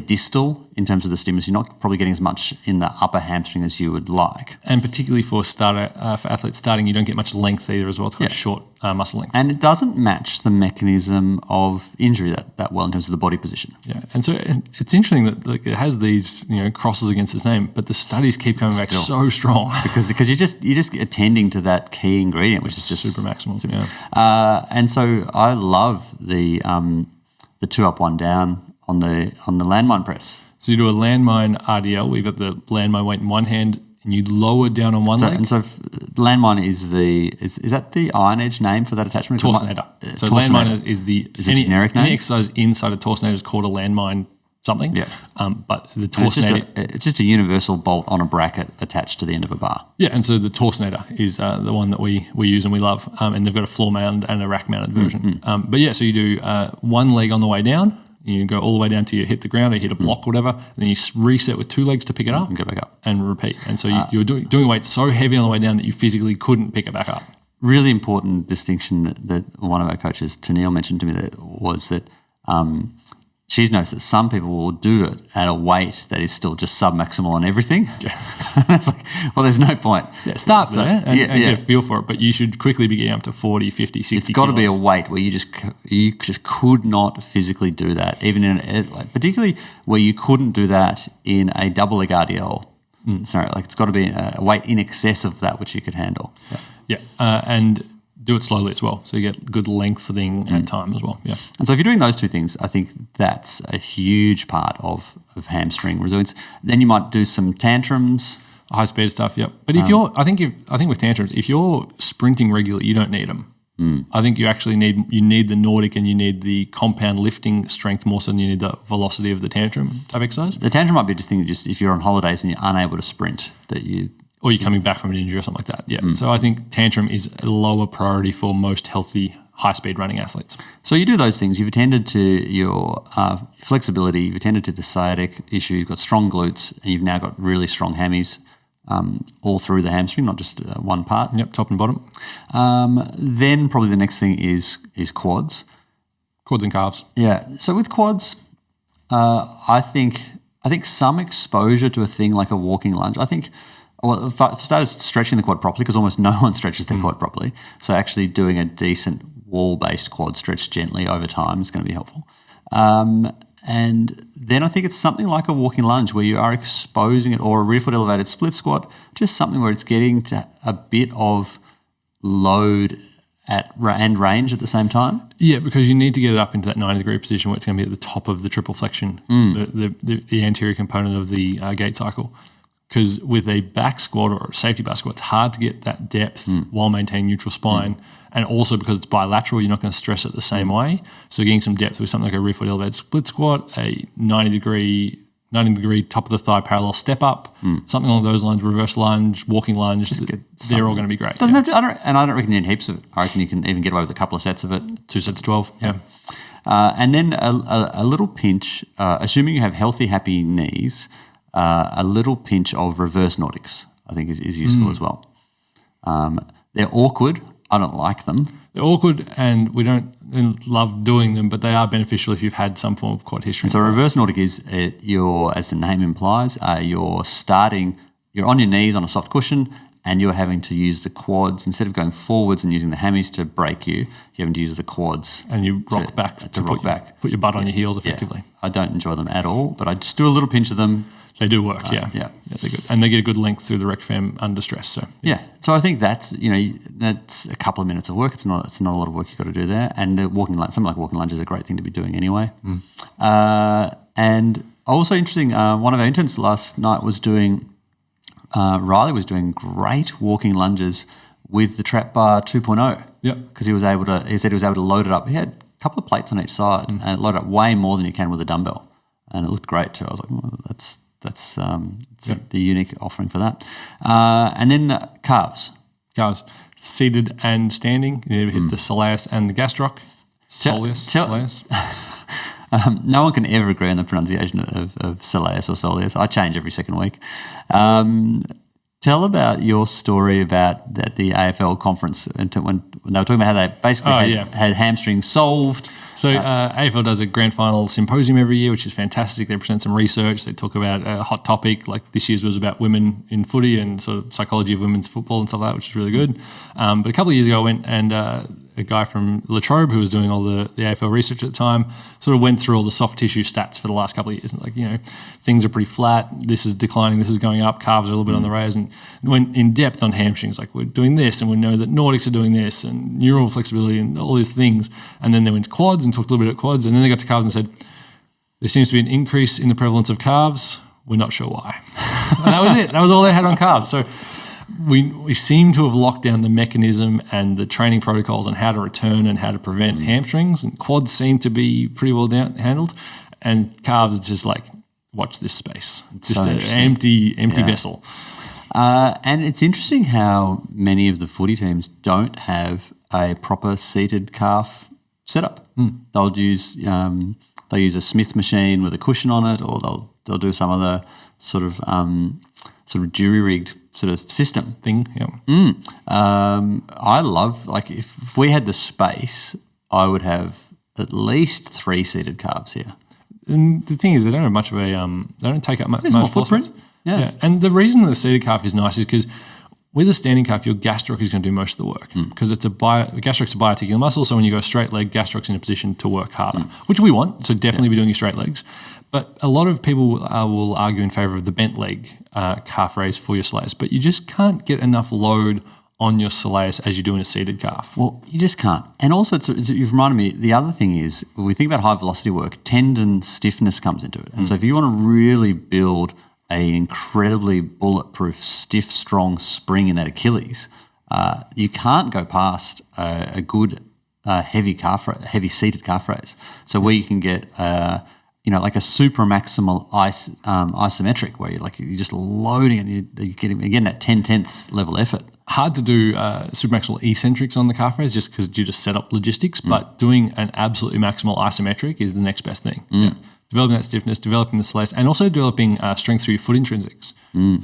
distal in terms of the stimulus. You're not probably getting as much in the upper hamstring as you would like. And particularly for athletes starting, you don't get much length either as well. It's got short muscle length. And it doesn't match the mechanism of injury that well in terms of the body position. Yeah, and so it's interesting that it has these crosses against its name, but the studies keep coming back so strong because you're just attending to that key ingredient, which is just super maximal. And so I love the 2 up, 1 down on the landmine press. So you do a landmine RDL, we've got the landmine weight in one hand, and you lower down on one leg. And so landmine is that the iron edge name for that attachment? Torsionator. So landmine is the a generic name? Any exercise inside a torsionator is called a landmine something. Yeah. But the torsionator... It's just a universal bolt on a bracket attached to the end of a bar. Yeah, and so the torsionator is the one that we use and we love, and they've got a floor mount and a rack mounted version. But yeah, so you do one leg on the way down. You go all the way down till you hit the ground or hit a block, whatever. And then you reset with 2 legs to pick it up and go back up and repeat. And so you're doing weight so heavy on the way down that you physically couldn't pick it back up. Really important distinction that one of our coaches, Tennille, mentioned to me was that she's noticed that some people will do it at a weight that is still just sub-maximal on everything. Yeah. It's like, well, there's no point. Yeah, start there and get a feel for it, but you should quickly be getting up to 40, 50, 60 It's got to be a weight where you just could not physically do that, even particularly where you couldn't do that in a double leg RDL. Sorry, it's got to be a weight in excess of that which you could handle. And do it slowly as well, so you get good lengthening at time as well. Yeah. And so if you're doing those 2 things, I think that's a huge part of hamstring resilience. Then you might do some tantrums, high speed stuff. Yep. But if I think with tantrums, if you're sprinting regularly, you don't need them. I think you actually need the Nordic and you need the compound lifting strength more so than you need the velocity of the tantrum type exercise. The tantrum might be just if you're on holidays and you're unable to sprint, or you're coming back from an injury or something like that. Yeah. So I think tantrum is a lower priority for most healthy high-speed running athletes. So you do those things. You've attended to your flexibility. You've attended to the sciatic issue. You've got strong glutes, and you've now got really strong hammies all through the hamstring, not just one part. Yep, top and bottom. Then probably the next thing is quads. Quads and calves. Yeah. So with quads, I think some exposure to a thing like a walking lunge. Well, for starters, stretching the quad properly, because almost no one stretches their quad properly. So actually doing a decent wall-based quad stretch gently over time is going to be helpful. And then I think it's something like a walking lunge where you are exposing it, or a rear foot elevated split squat, just something where it's getting to a bit of load and range at the same time. Yeah, because you need to get it up into that 90-degree position where it's going to be at the top of the triple flexion, the anterior component of the gait cycle. Because with a back squat or a safety back squat, it's hard to get that depth while maintaining neutral spine. And also because it's bilateral, you're not going to stress it the same way. So getting some depth with something like a rear foot elevated split squat, a 90-degree top of the thigh parallel step up, something along those lines, reverse lunge, walking lunge, they're all going to be great. Doesn't have to, I don't reckon you need heaps of it. I reckon you can even get away with a couple of sets of it. 2 sets, 12. Yeah. And then a little pinch, assuming you have healthy, happy knees, a little pinch of reverse Nordics, I think is useful as well. They're awkward. I don't like them. They're awkward and we don't love doing them, but they are beneficial if you've had some form of quad history. And so reverse Nordic is, as the name implies, you're on your knees on a soft cushion and you're having to use the quads. Instead of going forwards and using the hammies to break you're having to use the quads. And you rock back to put your butt on your heels effectively. Yeah. I don't enjoy them at all, but I just do a little pinch of them. They do work, yeah, they're good, and they get a good length through the rec fem under stress. So so I think that's a couple of minutes of work. It's not a lot of work you've got to do there. And the something like walking lunge is a great thing to be doing anyway. And also interesting, one of our interns last night was doing. Riley was doing great walking lunges with the trap bar 2.0. Yeah, because he said he was able to load it up. He had a couple of plates on each side and it loaded up way more than you can with a dumbbell, and it looked great too. I was like, that's the unique offering for that. And then calves. Seated and standing. You hit the soleus and the gastroc. Soleus. No one can ever agree on the pronunciation of soleus or soleus. I change every second week. Tell about your story about the AFL conference when they were talking about how they basically had hamstrings solved. So AFL does a grand final symposium every year, which is fantastic. They present some research. They talk about a hot topic, like this year's was about women in footy and sort of psychology of women's football and stuff like that, which is really good. But a couple of years ago I went and a guy from La Trobe who was doing all the AFL research at the time sort of went through all the soft tissue stats for the last couple of years. And things are pretty flat. This is declining. This is going up. Calves are a little bit on the rise. And went in depth on hamstrings. Like we're doing this and we know that Nordics are doing this and neural flexibility and all these things. And then they went to quads and talked a little bit about quads. And then they got to calves and said, there seems to be an increase in the prevalence of calves. We're not sure why. And that was it. That was all they had on calves. So we seem to have locked down the mechanism and the training protocols on how to return and how to prevent hamstrings, and quads seem to be pretty well handled, and calves are just like, watch this space. It's just an empty vessel. And it's interesting how many of the footy teams don't have a proper seated calf setup. They'll use a Smith machine with a cushion on it, or they'll do some other sort of jury rigged sort of system thing. Yeah. I love, like, if we had the space, I would have at least 3 seated calves here. And the thing is, they don't have much of a they don't take up much footprint. Yeah. And the reason the seated calf is nice is because with a standing calf, your gastroc is going to do most of the work because gastroc's a biarticular muscle. So when you go straight leg, gastroc's in a position to work harder, which we want. So definitely be doing your straight legs. But a lot of people will argue in favour of the bent leg calf raise for your soleus, but you just can't get enough load on your soleus as you do in a seated calf. Well, you just can't. And also, you've reminded me, the other thing is, when we think about high velocity work, tendon stiffness comes into it. And so if you want to really build an incredibly bulletproof, stiff, strong spring in that Achilles, you can't go past a good heavy seated calf raise. So where you can get like a super maximal isometric, where you're just loading and you're getting that 10/10 level effort. Hard to do super maximal eccentrics on the calf raise just because you just set up logistics, but doing an absolutely maximal isometric is the next best thing. Yeah. Developing that stiffness, developing the soleus, and also developing strength through your foot intrinsics,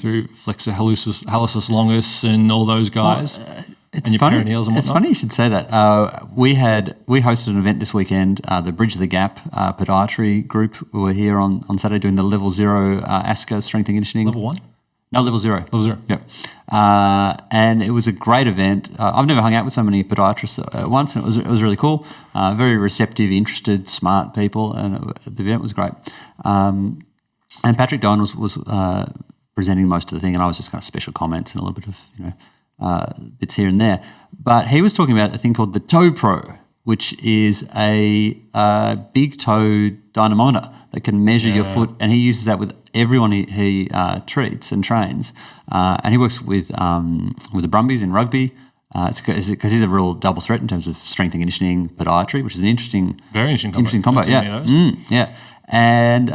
through flexor hallucis longus and all those guys. It's funny. It's funny you should say that. We hosted an event this weekend. The Bridge the Gap podiatry group were here on Saturday doing the level 0 ASCA strength and conditioning. Level 1? No, level 0. Level 0. Yep. And it was a great event. I've never hung out with so many podiatrists at once, and it was really cool. Very receptive, interested, smart people, and the event was great. And Patrick Don was presenting most of the thing, and I was just kind of special comments and a little bit of bits here and there. But he was talking about a thing called the Toe Pro, which is a big toe dynamometer that can measure your foot, and he uses that with everyone he treats and trains. And he works with the Brumbies in rugby. Because he's a real double threat in terms of strength and conditioning podiatry, which is an very interesting combo. Yeah. And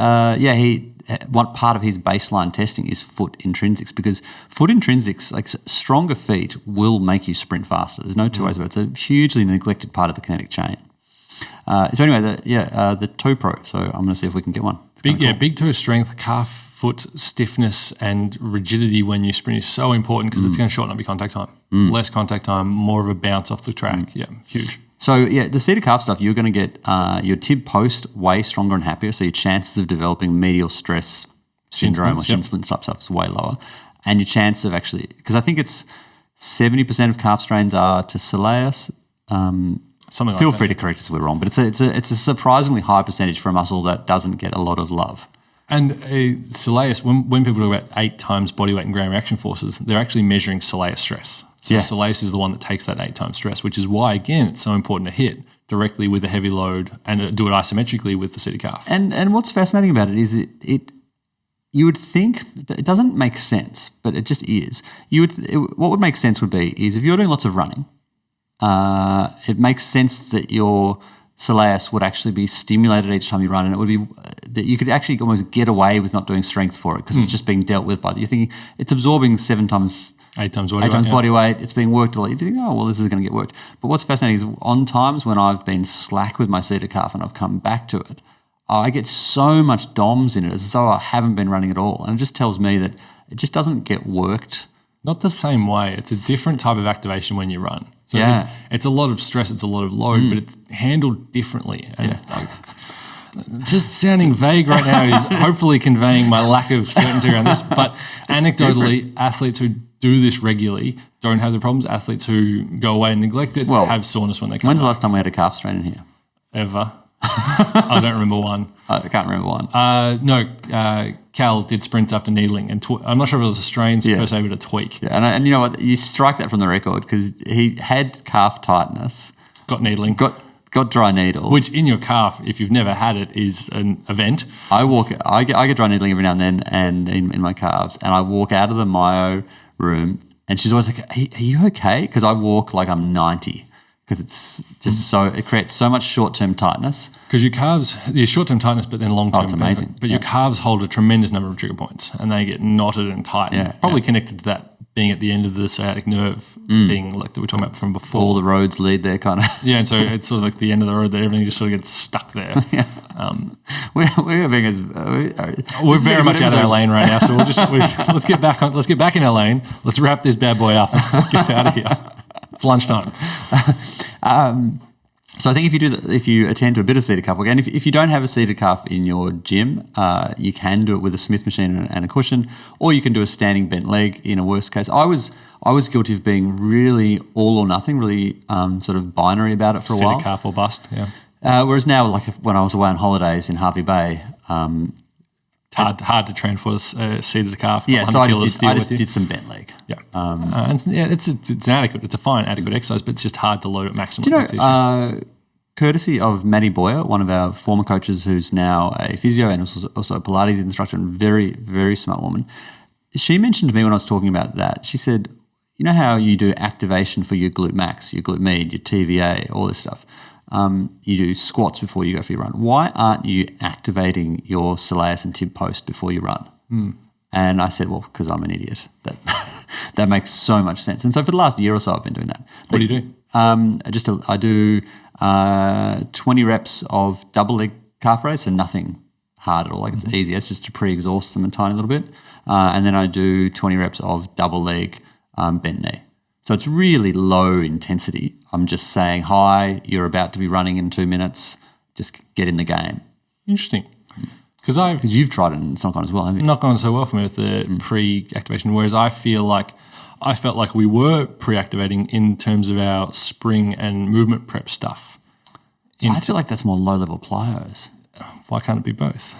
one part of his baseline testing is foot intrinsics, because foot intrinsics, like stronger feet, will make you sprint faster. There's no two ways about it. It's a hugely neglected part of the kinetic chain. So anyway, the Toe Pro. So I'm going to see if we can get one. Big toe strength, calf, foot stiffness, and rigidity when you sprint is so important, because it's going to shorten up your contact time. Less contact time, more of a bounce off the track. Yeah, huge. So, the seated calf stuff, you're going to get your tib post way stronger and happier, so your chances of developing medial stress syndrome or shin splint type stuff is way lower. And your chance of actually, because I think it's 70% of calf strains are to soleus. Something like Feel that. free to correct us if we're wrong, but it's a surprisingly high percentage for a muscle that doesn't get a lot of love. And soleus, when people talk about 8 times body weight and ground reaction forces, they're actually measuring soleus stress. So soleus is the one that takes that 8 times stress, which is why, again, it's so important to hit directly with a heavy load and do it isometrically with the seated calf. And what's fascinating about it is it you would think, it doesn't make sense, but it just is. What would make sense would be is if you're doing lots of running, it makes sense that your soleus would actually be stimulated each time you run, and it would be that you could actually almost get away with not doing strength for it, because it's just being dealt with by you're thinking it's absorbing 8 times body weight. It's being worked a lot. You think, oh well, this is going to get worked. But what's fascinating is on times when I've been slack with my seated calf and I've come back to it, I get so much DOMS in it as though I haven't been running at all, and it just tells me that it just doesn't get worked. Not the same way. It's a different type of activation when you run. So it's a lot of stress, it's a lot of load, but it's handled differently. And just sounding vague right now is hopefully conveying my lack of certainty around this. But anecdotally, athletes who do this regularly don't have the problems. Athletes who go away and neglect it have soreness when they come When's back. the last time we had a calf strain in here? Ever. I don't remember one. I can't remember one. Cal did sprints after needling, and I'm not sure if it was a strain per se, but a tweak. Yeah, and you know what? You strike that from the record, because he had calf tightness, got needling, got dry needle, which in your calf, if you've never had it, is an event. I get dry needling every now and then, and in my calves, and I walk out of the myo room, and she's always like, "Are you okay?" Because I walk like I'm 90. Because it's just it creates so much short-term tightness. Because your calves, there's short-term tightness, but then long-term. Oh, it's amazing. But your calves hold a tremendous number of trigger points, and they get knotted and tight. Probably connected to that being at the end of the sciatic nerve thing, like that we were talking about from before. All the roads lead there, kind of. Yeah, and so it's sort of like the end of the road that everything just sort of gets stuck there. We're being as we're very much out of our lane right now. So let's get back in our lane. Let's wrap this bad boy up. Let's get out of here. It's lunchtime. So I think if you attend to a bit of seated calf work, and if you don't have a seated calf in your gym, you can do it with a Smith machine and a cushion, or you can do a standing bent leg in a worst case. I was guilty of being really all or nothing, really sort of binary about it for a while. Seated calf or bust, yeah. Whereas now, like when I was away on holidays in Harvey Bay, it's hard to train for a seated calf. Yeah, so I just did some bent leg. Yeah, it's adequate. It's a fine, adequate exercise, but it's just hard to load at maximum. Do you know, courtesy of Maddie Boyer, one of our former coaches who's now a physio and also a Pilates instructor, and very, very smart woman, she mentioned to me when I was talking about that, she said, you know how you do activation for your glute max, your glute med, your TVA, all this stuff. You do squats before you go for your run. Why aren't you activating your soleus and tib post before you run? And I said, well, because I'm an idiot. That makes so much sense. And so for the last year or so, I've been doing that. What do you do? I do 20 reps of double leg calf raise, so nothing hard at all. Like it's easy. It's just to pre-exhaust them a tiny little bit. And then I do 20 reps of double leg bent knee. So it's really low intensity. I'm just saying, hi, you're about to be running in 2 minutes. Just get in the game. Interesting. Because you've tried it and it's not gone as well, haven't you? not gone so well for me with the pre-activation, whereas I felt like we were pre-activating in terms of our spring and movement prep stuff. I feel like that's more low-level plyos. Why can't it be both?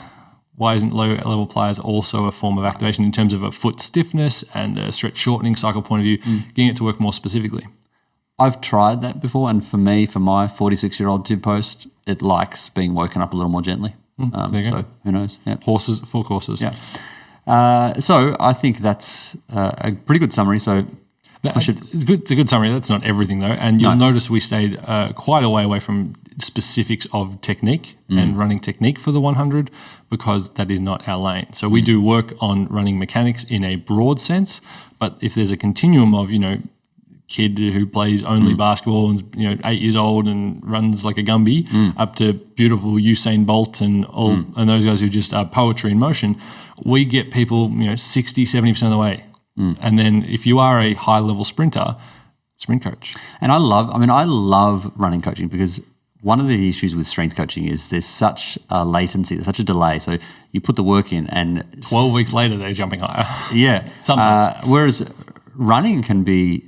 Why isn't low-level plyos also a form of activation in terms of a foot stiffness and a stretch shortening cycle point of view, getting it to work more specifically? I've tried that before, and for me, for my 46-year-old tib post, it likes being woken up a little more gently. So who knows? Yeah. Full courses. Yeah. So I think that's a pretty good summary. So it's a good summary. That's not everything though, and you'll notice we stayed quite a way away from specifics of technique and running technique for the 100 because that is not our lane. So we do work on running mechanics in a broad sense, but if there's a continuum of kid who plays only basketball and 8 years old and runs like a Gumby up to beautiful Usain Bolt and and those guys who just are poetry in motion, we get people 60-70% of the way. And then if you are a high level sprinter, sprint coach. And I love running coaching because one of the issues with strength coaching is there's such a latency, there's such a delay. So you put the work in and 12 weeks later they're jumping higher. Yeah. Sometimes. Whereas running can be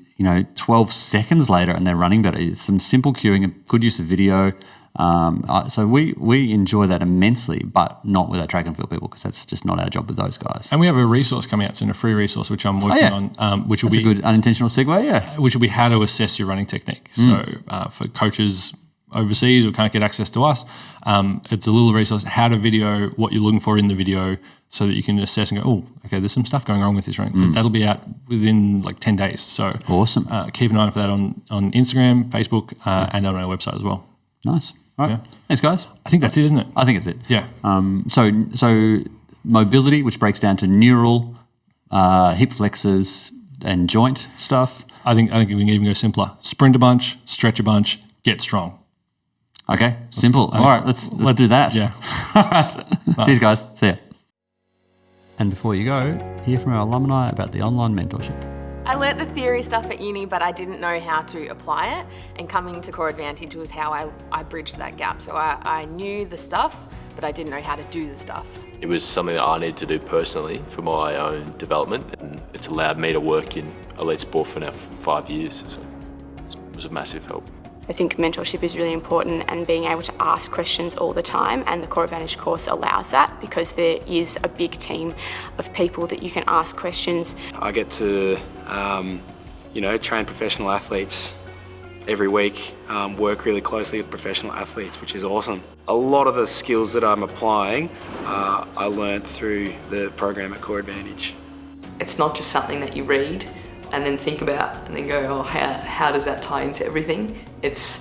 12 seconds later and they're running better. It's some simple cueing, a good use of video. So we enjoy that immensely, but not with our track and field people because that's just not our job with those guys. And we have a resource coming out soon, a free resource, which I'm working on, which will that's be a good unintentional segue, yeah. Which will be how to assess your running technique. So for coaches overseas who can't get access to us, it's a little resource, how to video what you're looking for in the video so that you can assess and go, oh, okay, there's some stuff going wrong with this running. That'll be out within like 10 days. So awesome. Keep an eye out for that on Instagram, Facebook, and on our website as well. Nice. All right. Yeah. Thanks, guys. I think that's it, isn't it? I think it's it. Yeah. So mobility, which breaks down to neural, hip flexors, and joint stuff. I think we can even go simpler. Sprint a bunch, stretch a bunch, get strong. Okay, simple. All right, let's do that. Yeah. All right. Cheers, guys. See ya. And before you go, hear from our alumni about the online mentorship. I learnt the theory stuff at uni, but I didn't know how to apply it. And coming to Core Advantage was how I bridged that gap. So I knew the stuff, but I didn't know how to do the stuff. It was something that I needed to do personally for my own development, and it's allowed me to work in elite sport for now 5 years. So it was a massive help. I think mentorship is really important and being able to ask questions all the time, and the Core Advantage course allows that because there is a big team of people that you can ask questions. I get to train professional athletes every week, work really closely with professional athletes, which is awesome. A lot of the skills that I'm applying I learned through the program at Core Advantage. It's not just something that you read and then think about and then go, oh, how does that tie into everything? It's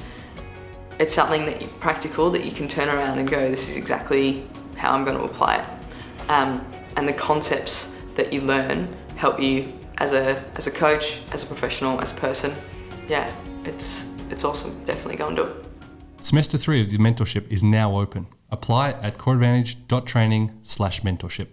something practical that you can turn around and go, this is exactly how I'm going to apply it. And the concepts that you learn help you as a coach, as a professional, as a person. Yeah, it's awesome. Definitely go and do it. Semester 3 of the mentorship is now open. Apply at coreadvantage.training/mentorship.